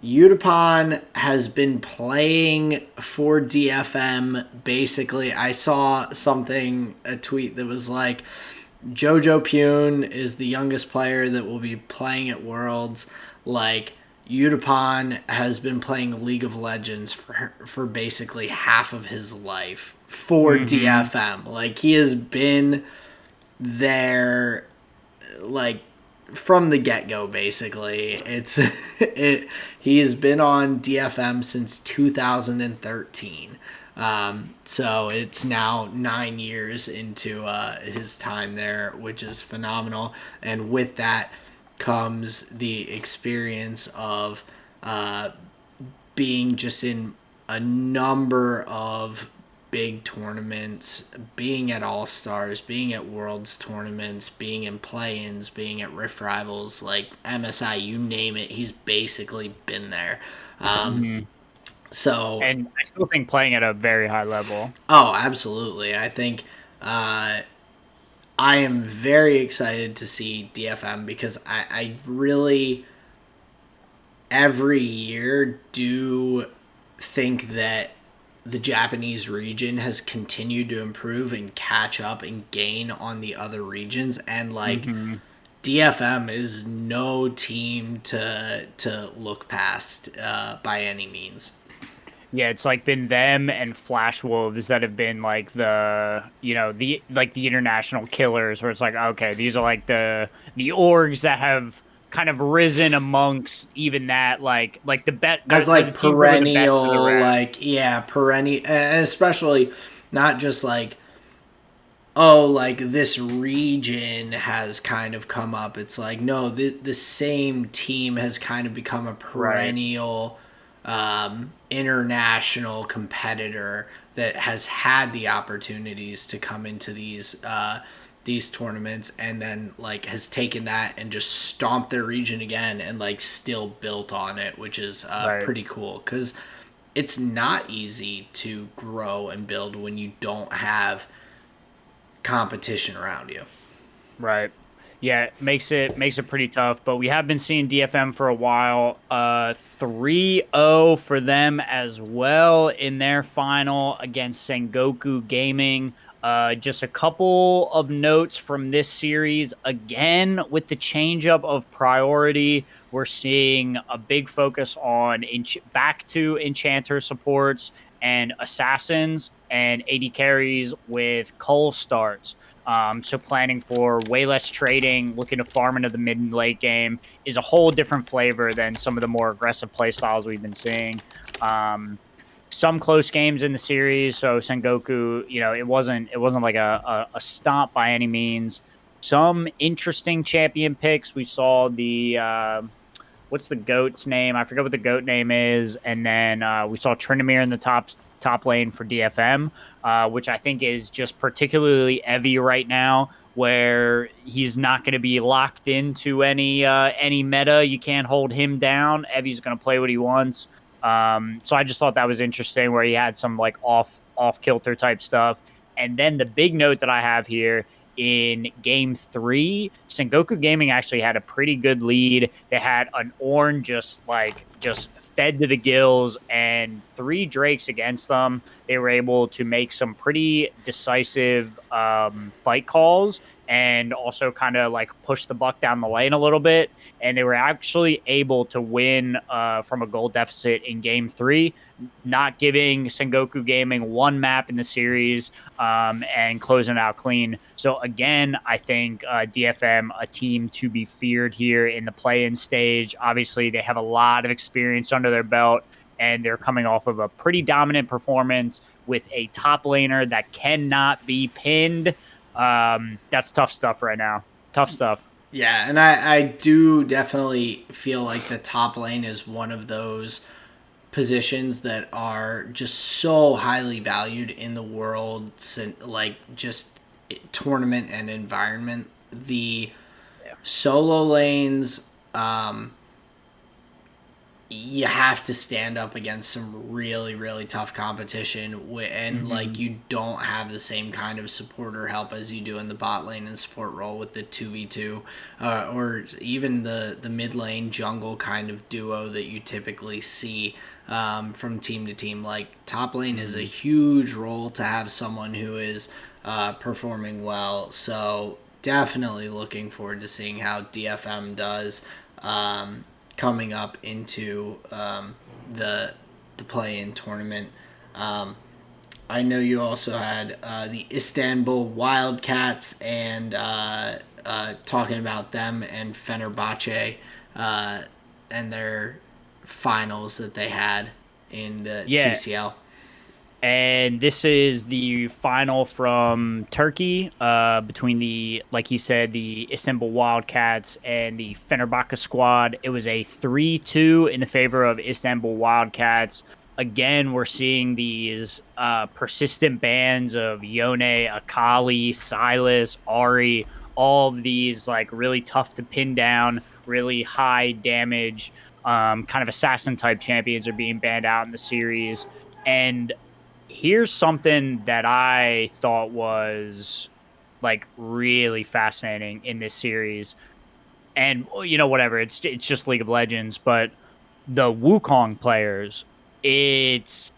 Utapon has been playing for DFM basically. I saw a tweet that was like, Jojo Pune is the youngest player that will be playing at Worlds. Like, Utapon has been playing League of Legends for basically half of his life for DFM. Like, he has been there like from the get-go basically. He's been on DFM since 2013. So it's now 9 years into his time there, which is phenomenal. And with that comes the experience of being just in a number of big tournaments, being at All-Stars, being at Worlds tournaments, being in play-ins, being at Rift Rivals, like MSI, you name it, he's basically been there. So, and I still think playing at a very high level. Oh, absolutely. I think I am very excited to see DFM because I really every year do think that the Japanese region has continued to improve and catch up and gain on the other regions, and like DFM is no team to look past by any means. Yeah, it's like been them and Flash Wolves that have been like the the international killers, where it's like, okay, these are like the orgs that have kind of risen amongst even that like the bet as like perennial, perennial, and especially not just like, oh, like this region has kind of come up. It's like, no, the same team has kind of become a perennial international competitor that has had the opportunities to come into these tournaments, and then like has taken that and just stomped their region again and like still built on it, which is pretty cool, because it's not easy to grow and build when you don't have competition around you. Right. Yeah, it makes it pretty tough, but we have been seeing DFM for a while. 3-0 for them as well in their final against Sengoku Gaming. Just a couple of notes from this series. Again, with the change-up of priority, we're seeing a big focus on back to Enchanter supports and Assassins and AD carries with Cull starts. So planning for way less trading, looking to farm into the mid and late game is a whole different flavor than some of the more aggressive play styles we've been seeing. Some close games in the series, so Sengoku, it wasn't like a stomp by any means. Some interesting champion picks. We saw the what's the goat's name? I forget what the goat name is, and then we saw Tryndamere in the top top lane for DFM, which I think is just particularly heavy right now, where he's not going to be locked into any meta. You can't hold him down. Evie's going to play what he wants. So I just thought that was interesting, where he had some like off kilter type stuff. And then the big note that I have here, in game 3, Sengoku Gaming actually had a pretty good lead. They had an Ornn just fed to the gills, and 3 Drakes against them. They were able to make some pretty decisive fight calls, and also kind of like push the buck down the lane a little bit. And they were actually able to win from a goal deficit in game 3, not giving Sengoku Gaming one map in the series, and closing out clean. So again, I think DFM, a team to be feared here in the play-in stage. Obviously, they have a lot of experience under their belt, and they're coming off of a pretty dominant performance with a top laner that cannot be pinned. That's tough stuff right now. Tough stuff. Yeah, and I do definitely feel like the top lane is one of those positions that are just so highly valued in the world, like just tournament and environment. The solo lanes, you have to stand up against some really, really tough competition, and like you don't have the same kind of supporter help as you do in the bot lane and support role with the 2v2, or even the mid lane jungle kind of duo that you typically see from team to team. Like top lane is a huge role to have someone who is performing well. So definitely looking forward to seeing how DFM does coming up into the play-in tournament. I know you also had the Istanbul Wildcats, and talking about them and Fenerbahce and their finals that they had in the TCL. And this is the final from Turkey, between the, like he said, the Istanbul Wildcats and the Fenerbahce squad. It was a 3-2 in the favor of Istanbul Wildcats. Again, we're seeing these persistent bands of Yone, Akali, Silas, Ari, all of these like really tough to pin down, really high damage, kind of assassin type champions are being banned out in the series. And here's something that I thought was like really fascinating in this series. And whatever, it's just League of Legends, but the Wukong players, it's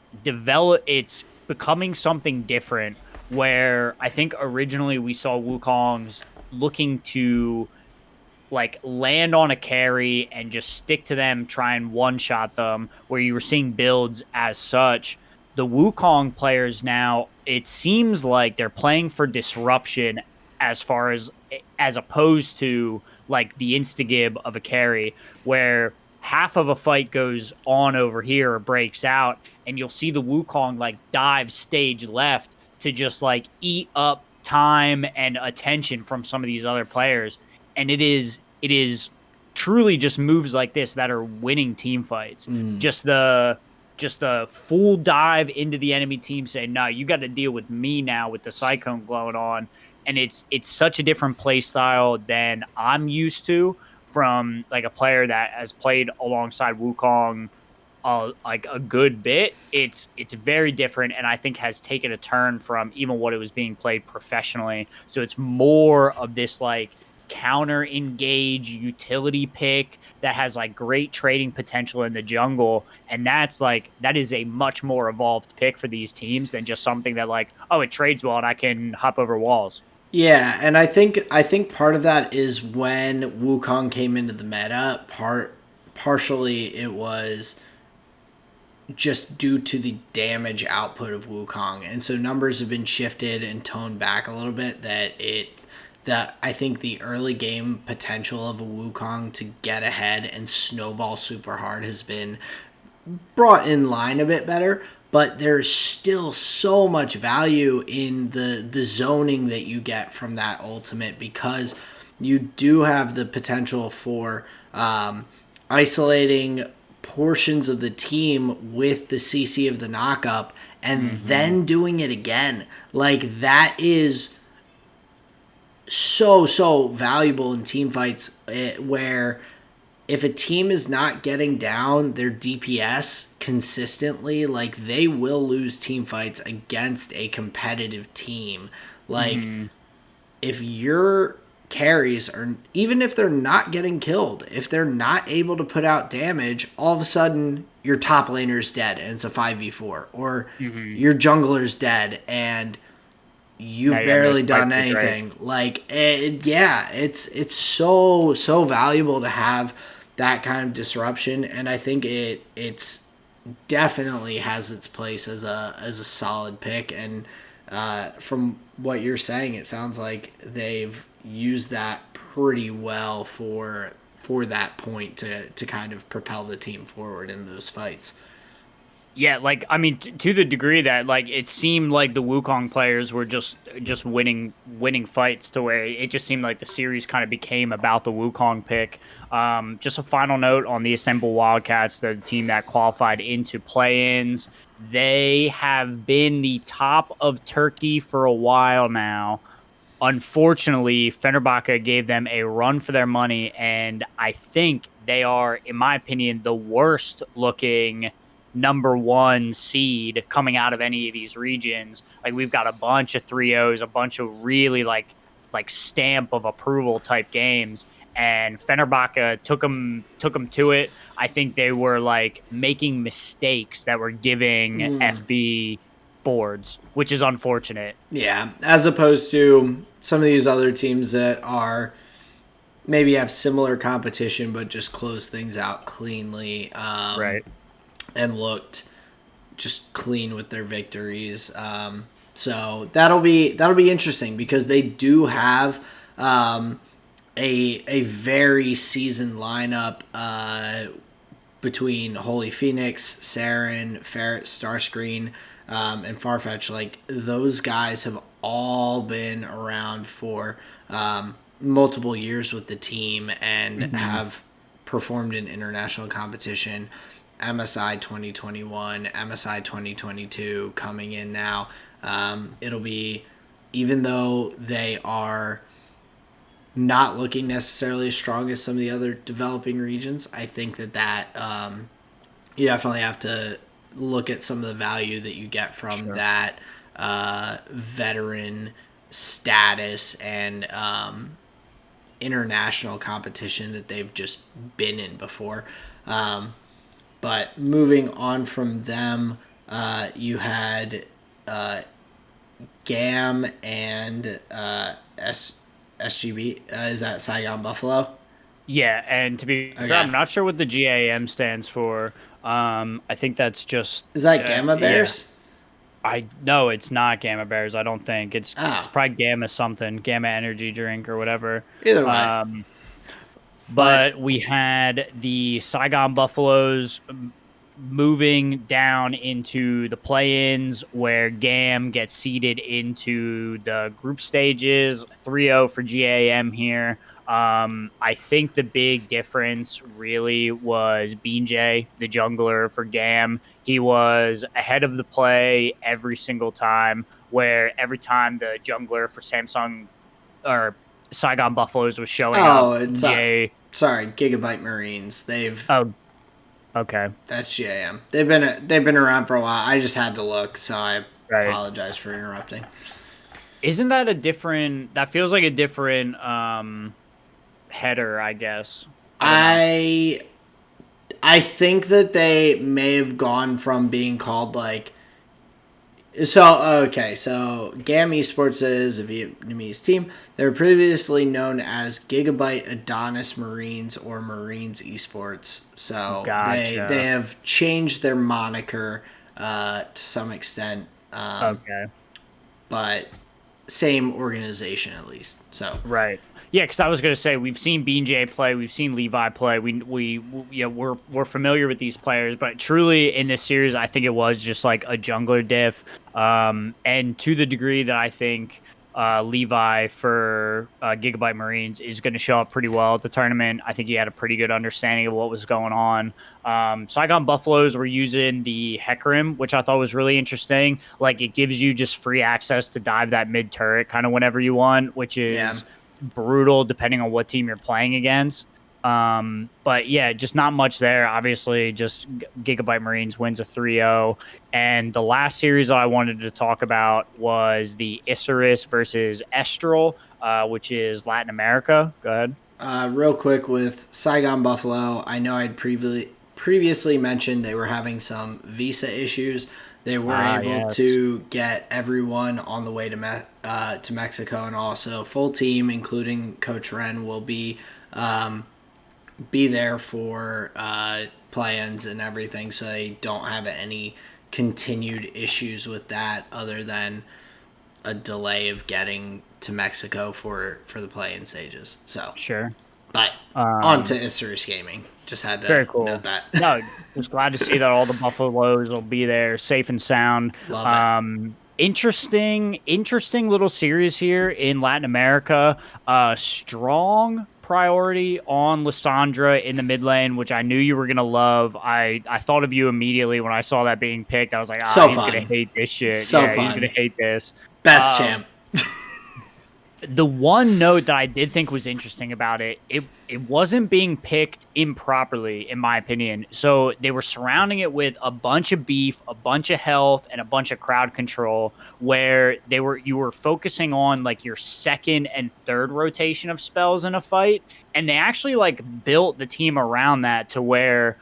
becoming something different, where I think originally we saw Wukongs looking to like land on a carry and just stick to them, try and one-shot them, where you were seeing builds as such. The Wukong players now, it seems like they're playing for disruption, as opposed to like the instagib of a carry, where half of a fight goes on over here or breaks out, and you'll see the Wukong like dive stage left to just like eat up time and attention from some of these other players. And it is truly just moves like this that are winning team fights. Just the full dive into the enemy team, saying, no, you got to deal with me now with the Cyclone glowing on. And it's such a different play style than I'm used to from like a player that has played alongside Wukong like a good bit. It's very different, and I think has taken a turn from even what it was being played professionally. So it's more of this like counter engage utility pick that has like great trading potential in the jungle, and that is a much more evolved pick for these teams than just something that like, oh, it trades well and I can hop over walls. Yeah, and I think part of that is when Wukong came into the meta, partially it was just due to the damage output of Wukong. And so numbers have been shifted and toned back a little bit, that I think the early game potential of a Wukong to get ahead and snowball super hard has been brought in line a bit better. But there's still so much value in the zoning that you get from that ultimate, because you do have the potential for isolating portions of the team with the CC of the knockup and then doing it again. Like, that is so valuable in team fights, where if a team is not getting down their DPS consistently, like, they will lose team fights against a competitive team. Like, if your carries are, even if they're not getting killed, if they're not able to put out damage, all of a sudden your top laner's dead and it's a 5v4, or your jungler's dead and you've barely done anything. Like, it's so valuable to have that kind of disruption, and I think it's definitely has its place as a solid pick. And from what you're saying, it sounds like they've used that pretty well for that point to kind of propel the team forward in those fights. Yeah, like, I mean, to the degree that, like, it seemed like the Wukong players were just winning fights, to where it just seemed like the series kind of became about the Wukong pick. Just a final note on the Istanbul Wildcats, the team that qualified into play-ins. They have been the top of Turkey for a while now. Unfortunately, Fenerbahce gave them a run for their money, and I think they are, in my opinion, the worst looking number 1 seed coming out of any of these regions. Like, we've got a bunch of 3-0s, a bunch of really like stamp of approval type games, and Fenerbahce took them to it. I think they were like making mistakes that were giving FB boards, which is unfortunate. Yeah, as opposed to some of these other teams that are maybe have similar competition but just close things out cleanly. Right. And looked just clean with their victories. So that'll be interesting, because they do have a very seasoned lineup between Holy Phoenix, Saren, Ferret, Starscreen, and Farfetch. Like, those guys have all been around for multiple years with the team and have performed in international competition. MSI 2021, MSI 2022 coming in now. It'll be, even though they are not looking necessarily as strong as some of the other developing regions, I think that you definitely have to look at some of the value that you get from that veteran status and international competition that they've just been in before. But moving on from them, you had GAM and SGB. Is that Saigon Buffalo? Yeah, and to be fair, I'm not sure what the GAM stands for. I think that's just... Is that Gamma Bears? Yeah. No, it's not Gamma Bears, I don't think. It's probably Gamma something, Gamma Energy Drink or whatever. Either way. But we had the Saigon Buffaloes moving down into the play-ins, where GAM gets seeded into the group stages. 3-0 for GAM here. I think the big difference really was Beanjay, the jungler for GAM. He was ahead of the play every single time, where every time the jungler for Samsung or Saigon Buffaloes was showing up. It's sorry, Gigabyte Marines. Okay. That's GAM. They've been around for a while. I just had to look, so I apologize for interrupting. Isn't that a different? That feels like a different header, I guess. I think that they may have gone from being called like... So GAM Esports is a Vietnamese team. They were previously known as Gigabyte Adonis Marines or Marines Esports. So gotcha. they have changed their moniker to some extent. But same organization at least. So right. Yeah, because I was going to say, we've seen Beanjay play, we've seen Levi play, we're familiar with these players, but truly in this series, I think it was just like a jungler diff, and to the degree that I think Levi for Gigabyte Marines, is going to show up pretty well at the tournament. I think he had a pretty good understanding of what was going on. Saigon Buffaloes were using the Hecarim, which I thought was really interesting. Like, it gives you just free access to dive that mid turret kind of whenever you want, which is brutal depending on what team you're playing against. But yeah, just not much there. Obviously, just Gigabyte Marines wins a 3-0. And the last series I wanted to talk about was the Isurus versus Estral, which is Latin America. Go ahead. Real quick with Saigon Buffalo, I know I'd previously mentioned they were having some visa issues. They were able to get everyone on the way to Mexico, and also full team, including Coach Ren, will be there for play-ins and everything, so they don't have any continued issues with that other than a delay of getting to Mexico for the play-in stages. So sure. But on to Isurus Gaming. Just had to note that. No, just glad to see that all the Buffaloes will be there safe and sound. Love it. Interesting little series here in Latin America. Strong priority on Lissandra in the mid lane, which I knew you were going to love. I thought of you immediately when I saw that being picked. I was like, he's going to hate this shit. Fun. He's going to hate this. Best champ. The one note that I did think was interesting about it wasn't being picked improperly, in my opinion. So they were surrounding it with a bunch of beef, a bunch of health, and a bunch of crowd control, where you were focusing on like your second and third rotation of spells in a fight, and they actually like built the team around that to where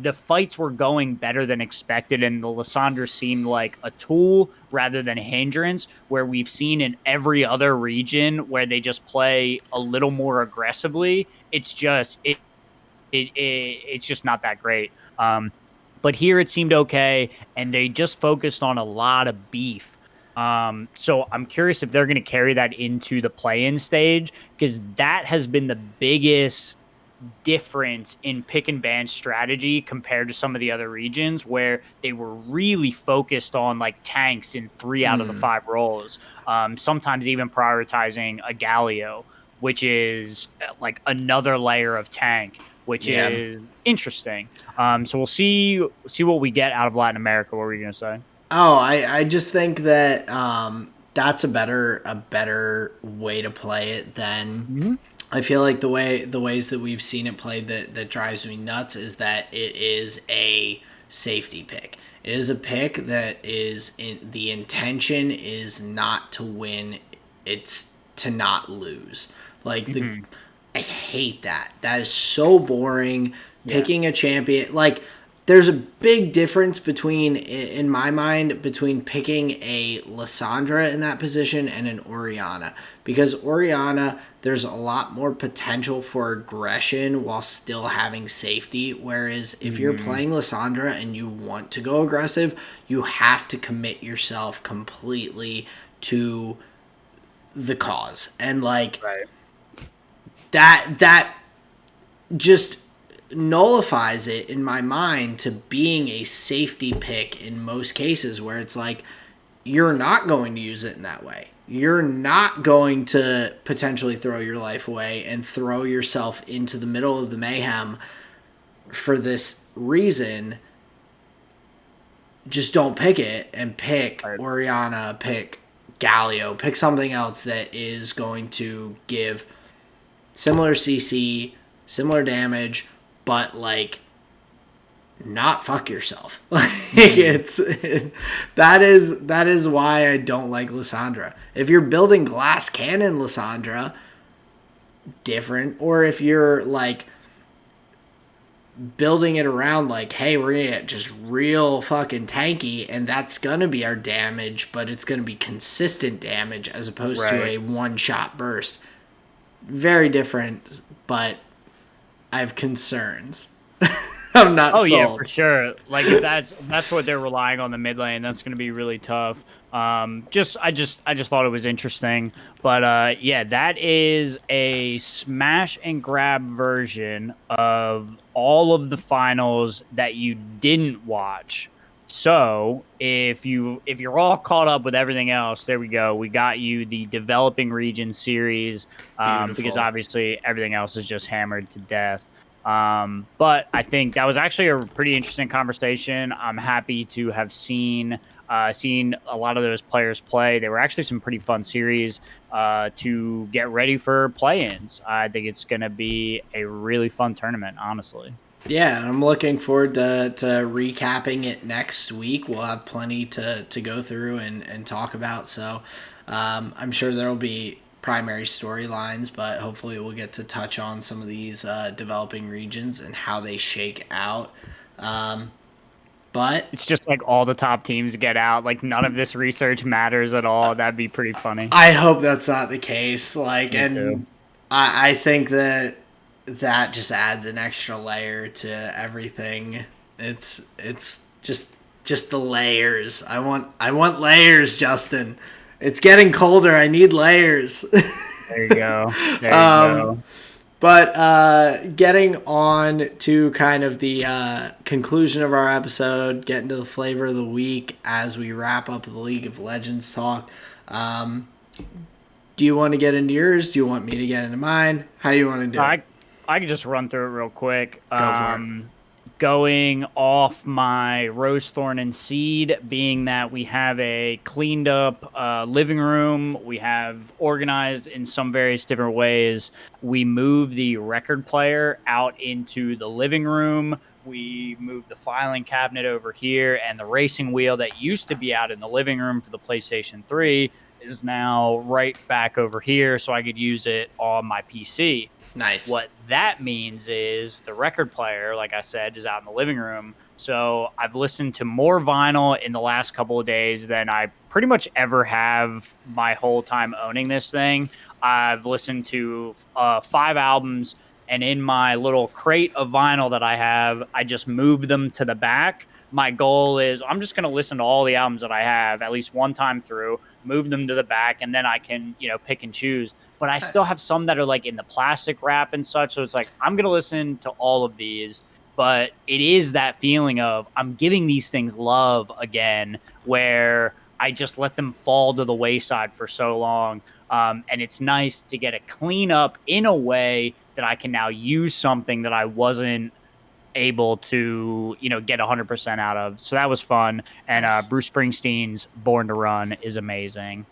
the fights were going better than expected, and the Lissandra seemed like a tool rather than a hindrance, where we've seen in every other region where they just play a little more aggressively. It's just it's just not that great. But here it seemed okay, and they just focused on a lot of beef. So I'm curious if they're going to carry that into the play-in stage, because that has been the biggest difference in pick and ban strategy compared to some of the other regions where they were really focused on like tanks in 3 out of the 5 roles. Sometimes even prioritizing a Galio, which is like another layer of tank, which is interesting. So we'll see what we get out of Latin America. What were you going to say? Oh, I just think that that's a better way to play it than I feel like the ways that we've seen it played that drives me nuts is that it is a safety pick. It is a pick that is the intention is not to win, it's to not lose. Like I hate that. That is so boring. Picking a champion, like there's a big difference in my mind, between picking a Lissandra in that position and an Orianna. Because Orianna, there's a lot more potential for aggression while still having safety. Whereas if you're playing Lissandra and you want to go aggressive, you have to commit yourself completely to the cause. And like that just nullifies it in my mind to being a safety pick in most cases, where it's like you're not going to use it in that way. You're not going to potentially throw your life away and throw yourself into the middle of the mayhem for this reason. Just don't pick it, and pick Orianna, pick Galio, pick something else that is going to give similar CC, similar damage, but like not fuck yourself. Like that is why I don't like Lissandra. If you're building glass cannon Lissandra, different. Or if you're like building it around like, hey, we're gonna get just real fucking tanky, and that's gonna be our damage, but it's gonna be consistent damage as opposed to a one-shot burst. Very different, but I have concerns. I'm not sold. Yeah, for sure. Like if that's what they're relying on the mid lane, that's going to be really tough. I just thought it was interesting, but yeah, that is a smash and grab version of all of the finals that you didn't watch. So if you're all caught up with everything else, there we go. We got you the developing region series, because Beautiful. obviously everything else is just hammered to death. But I think that was actually a pretty interesting conversation. I'm happy to have seen a lot of those players play. They were actually some pretty fun series to get ready for play-ins. I think it's going to be a really fun tournament, honestly. Yeah, and I'm looking forward to recapping it next week. We'll have plenty to go through and talk about. So I'm sure there'll be primary storylines, but hopefully we'll get to touch on some of these developing regions and how they shake out. Um, but It's just like all the top teams get out. Like none of this research matters at all. That'd be pretty funny. I hope that's not the case. Like, Me too. and I think that that just adds an extra layer to everything. It's just the layers. I want layers, Justin. It's getting colder. I need layers. There you go. There you um, go. but getting on to kind of the conclusion of our episode, getting to the flavor of the week as we wrap up the League of Legends talk. Um, do you want to get into yours? Do you want me to get into mine? How do you want to do it? I can just run through it real quick. Go for it. Going off my Rose Thorn and Seed, being that we have a cleaned up living room, we have organized in some various different ways. We move the record player out into the living room. We moved the filing cabinet over here, and the racing wheel that used to be out in the living room for the PlayStation 3 is now right back over here, so I could use it on my PC. Nice. What that means is the record player, like I said, is out in the living room. So I've listened to more vinyl in the last couple of days than I pretty much ever have my whole time owning this thing. I've listened to 5 albums, and in my little crate of vinyl that I have, I just moved them to the back. My goal is I'm just going to listen to all the albums that I have at least one time through, move them to the back, and then I can, pick and choose. But I still have some that are like in the plastic wrap and such. So it's like, I'm going to listen to all of these, but it is that feeling of I'm giving these things love again, where I just let them fall to the wayside for so long. And it's nice to get a clean up in a way that I can now use something that I wasn't able to, get 100% out of. So that was fun. And Nice. Bruce Springsteen's Born to Run is amazing.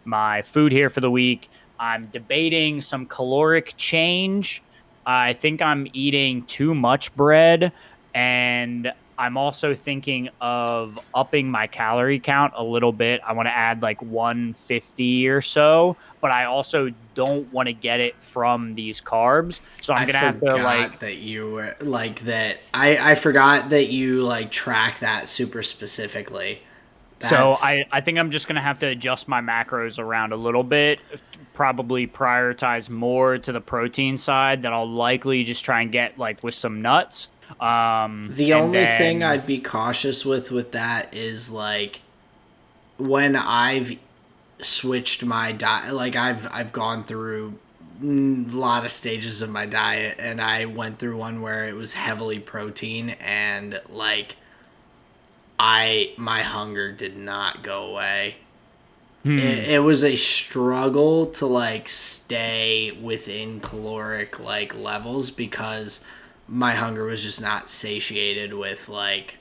My food here for the week, I'm debating some caloric change. I think I'm eating too much bread, and I'm also thinking of upping my calorie count a little bit. I want to add like 150 or so, but I also don't want to get it from these carbs. So I'm gonna have to like that you were like that. I forgot that you like track that super specifically. So That's I think I'm just gonna have to adjust my macros around a little bit. Probably prioritize more to the protein side that I'll likely just try and get like with some nuts. the And only thing then I'd be cautious with that is like when I've switched my diet. Like I've gone through a lot of stages of my diet, and I went through one where it was heavily protein, and like my hunger did not go away. It was a struggle to like stay within caloric like levels because my hunger was just not satiated with like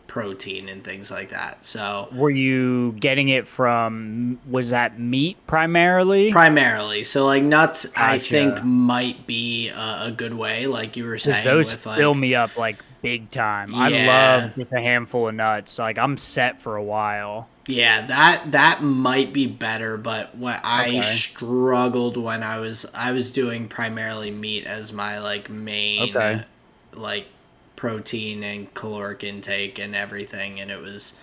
protein and things like that. So were you getting it from, was that meat primarily? primarily, so like nuts, I think Gotcha. might be a good way, like you were Because saying, those with fill like me up like big time. I yeah. love just a handful of nuts. Like I'm set for a while. Yeah, that might be better, but what I Okay. struggled when I was doing primarily meat as my like main Okay. like protein and caloric intake and everything, and it was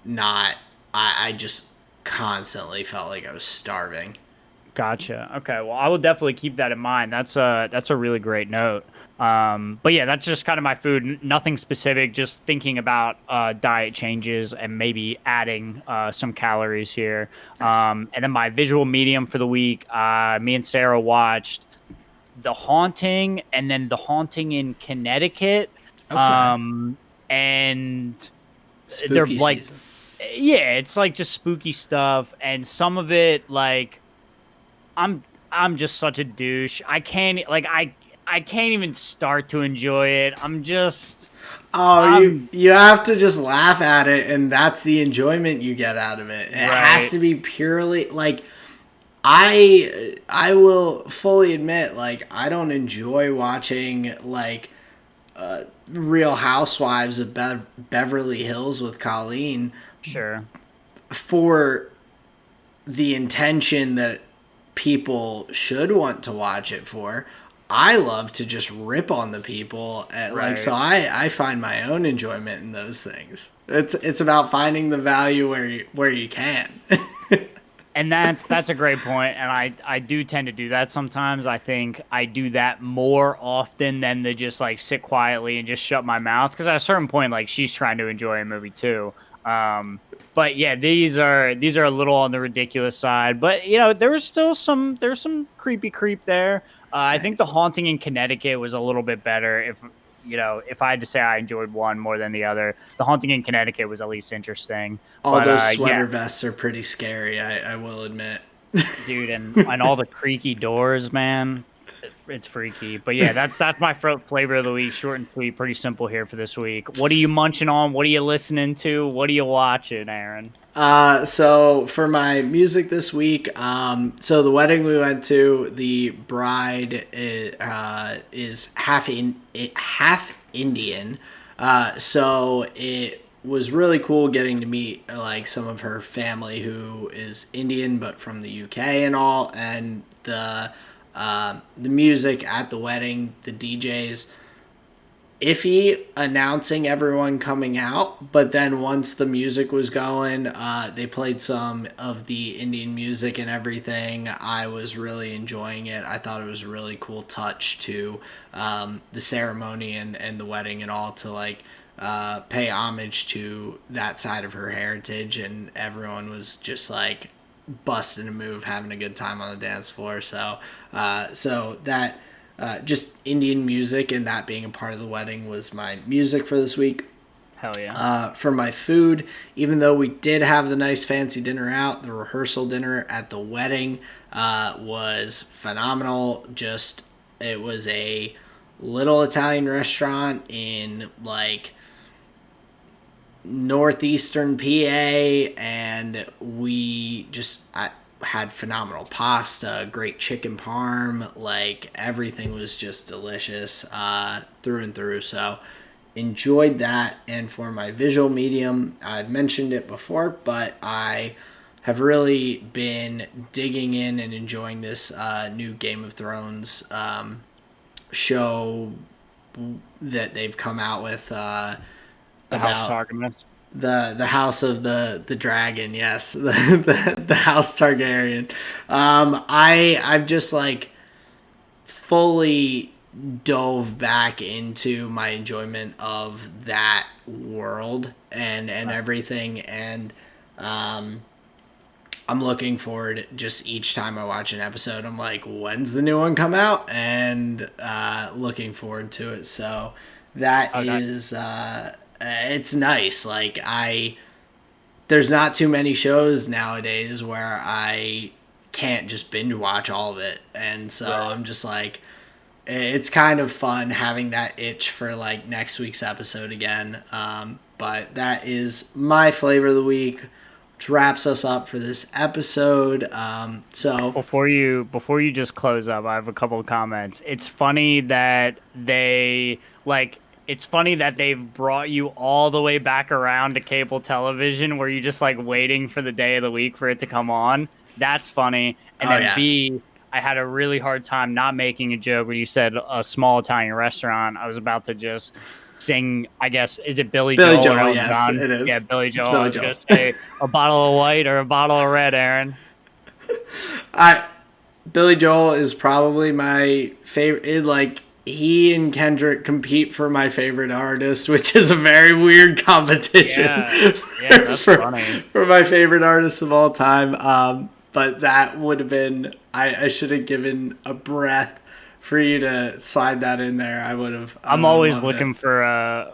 not. I just constantly felt like I was starving. Gotcha. Okay. Well, I will definitely keep that in mind. That's a really great note. But yeah, that's just kind of my food. Nothing specific. Just thinking about diet changes and maybe adding some calories here. Nice. And then my visual medium for the week. Me and Sarah watched The Haunting and then The Haunting in Connecticut. Okay. Um, and they're Spooky like, season. yeah, it's like just spooky stuff, and some of it, like, I'm just such a douche. I can't even start to enjoy it. Oh, I'm you have to just laugh at it, and that's the enjoyment you get out of it. It has right. to be purely like I will fully admit, like, I don't enjoy watching like Real Housewives of Beverly Hills with Colleen Sure. for the intention that people should want to watch it for. I love to just rip on the people like, so Right. I find my own enjoyment in those things. It's about finding the value where you can. And that's a great point, and I do tend to do that sometimes. I think I do that more often than to just like sit quietly and just shut my mouth, because at a certain point, like, she's trying to enjoy a movie too. But yeah, these are a little on the ridiculous side, but there's some creepy creep there. I think The Haunting in Connecticut was a little bit better. If I had to say I enjoyed one more than the other, The Haunting in Connecticut was at least interesting. All But those yeah, sweater vests are pretty scary, I will admit. dude, and all the creaky doors, man, it's freaky. But yeah, that's my flavor of the week. Short and sweet, pretty simple here for this week. What are you munching on? What are you listening to? What are you watching, Aaron? So for my music this week, so the wedding we went to, the bride is half Indian. So it was really cool getting to meet like some of her family who is Indian but from the UK and all, and the music at the wedding, the DJs, iffy announcing everyone coming out, but then once the music was going, they played some of the Indian music and everything. I was really enjoying it. I thought it was a really cool touch to the ceremony and the wedding and all, to like pay homage to that side of her heritage, and everyone was just like busting a move, having a good time on the dance floor. So that just Indian music and that being a part of the wedding was my music for this week. Hell yeah. For my food, even though we did have the nice fancy dinner out, the rehearsal dinner at the wedding was phenomenal. Just, it was a little Italian restaurant in like northeastern PA, and I had phenomenal pasta, great chicken parm, like everything was just delicious through and through. So enjoyed that. And for my visual medium, I've mentioned it before, but I have really been digging in and enjoying this new Game of Thrones show that they've come out with The House about Target. the House of the Dragon. Yes, the House Targaryen. I've just like fully dove back into my enjoyment of that world and everything, and I'm looking forward. Just each time I watch an episode, I'm like, when's the new one come out? And looking forward to it. So that is it's nice. Like, there's not too many shows nowadays where I can't just binge watch all of it, and so Right. I'm just like, it's kind of fun having that itch for like next week's episode again. But that is my flavor of the week, which wraps us up for this episode. So Before you just close up, I have a couple of comments. It's funny that they've brought you all the way back around to cable television, where you're just like waiting for the day of the week for it to come on. That's funny. And Oh, then yeah. B, I had a really hard time not making a joke when you said a small Italian restaurant. I was about to just sing, I guess, is it Billy Billy Joel or Joel, Elton yes, John? it is. Yeah, Billy It's Joel. I Billy was Joel. going to say a bottle of white or a bottle of red, Aaron. Billy Joel is probably my favorite. Like, he and Kendrick compete for my favorite artist, which is a very weird competition. Yeah, that's funny. For my favorite artist of all time. But that would have been, I should have given a breath for you to slide that in there. I would have. I'm I would have always loved it. looking for a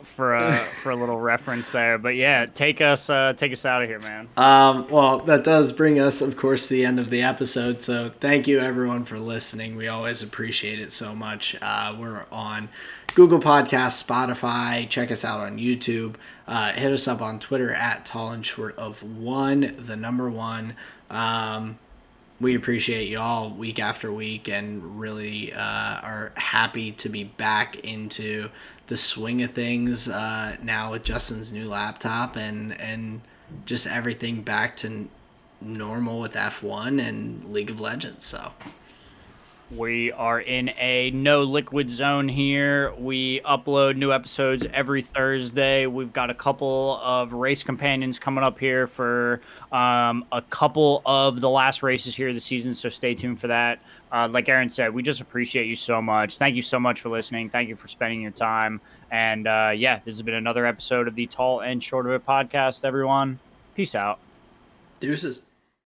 little reference there, but yeah, take us out of here, man. Well, that does bring us, of course, to the end of the episode. So thank you, everyone, for listening. We always appreciate it so much. We're on Google Podcasts, Spotify. Check us out on YouTube. Hit us up on Twitter at tall and short of one, the number one. We appreciate y'all week after week and really are happy to be back into the swing of things now with Justin's new laptop and just everything back to normal with F1 and League of Legends. So We are in a no liquid zone here. We upload new episodes every Thursday. We've got a couple of race companions coming up here for a couple of the last races here of the season, so stay tuned for that. Like Aaron said, we just appreciate you so much. Thank you so much for listening. Thank you for spending your time. And yeah, this has been another episode of the Tall and Short of It podcast, everyone. Peace out. deuces.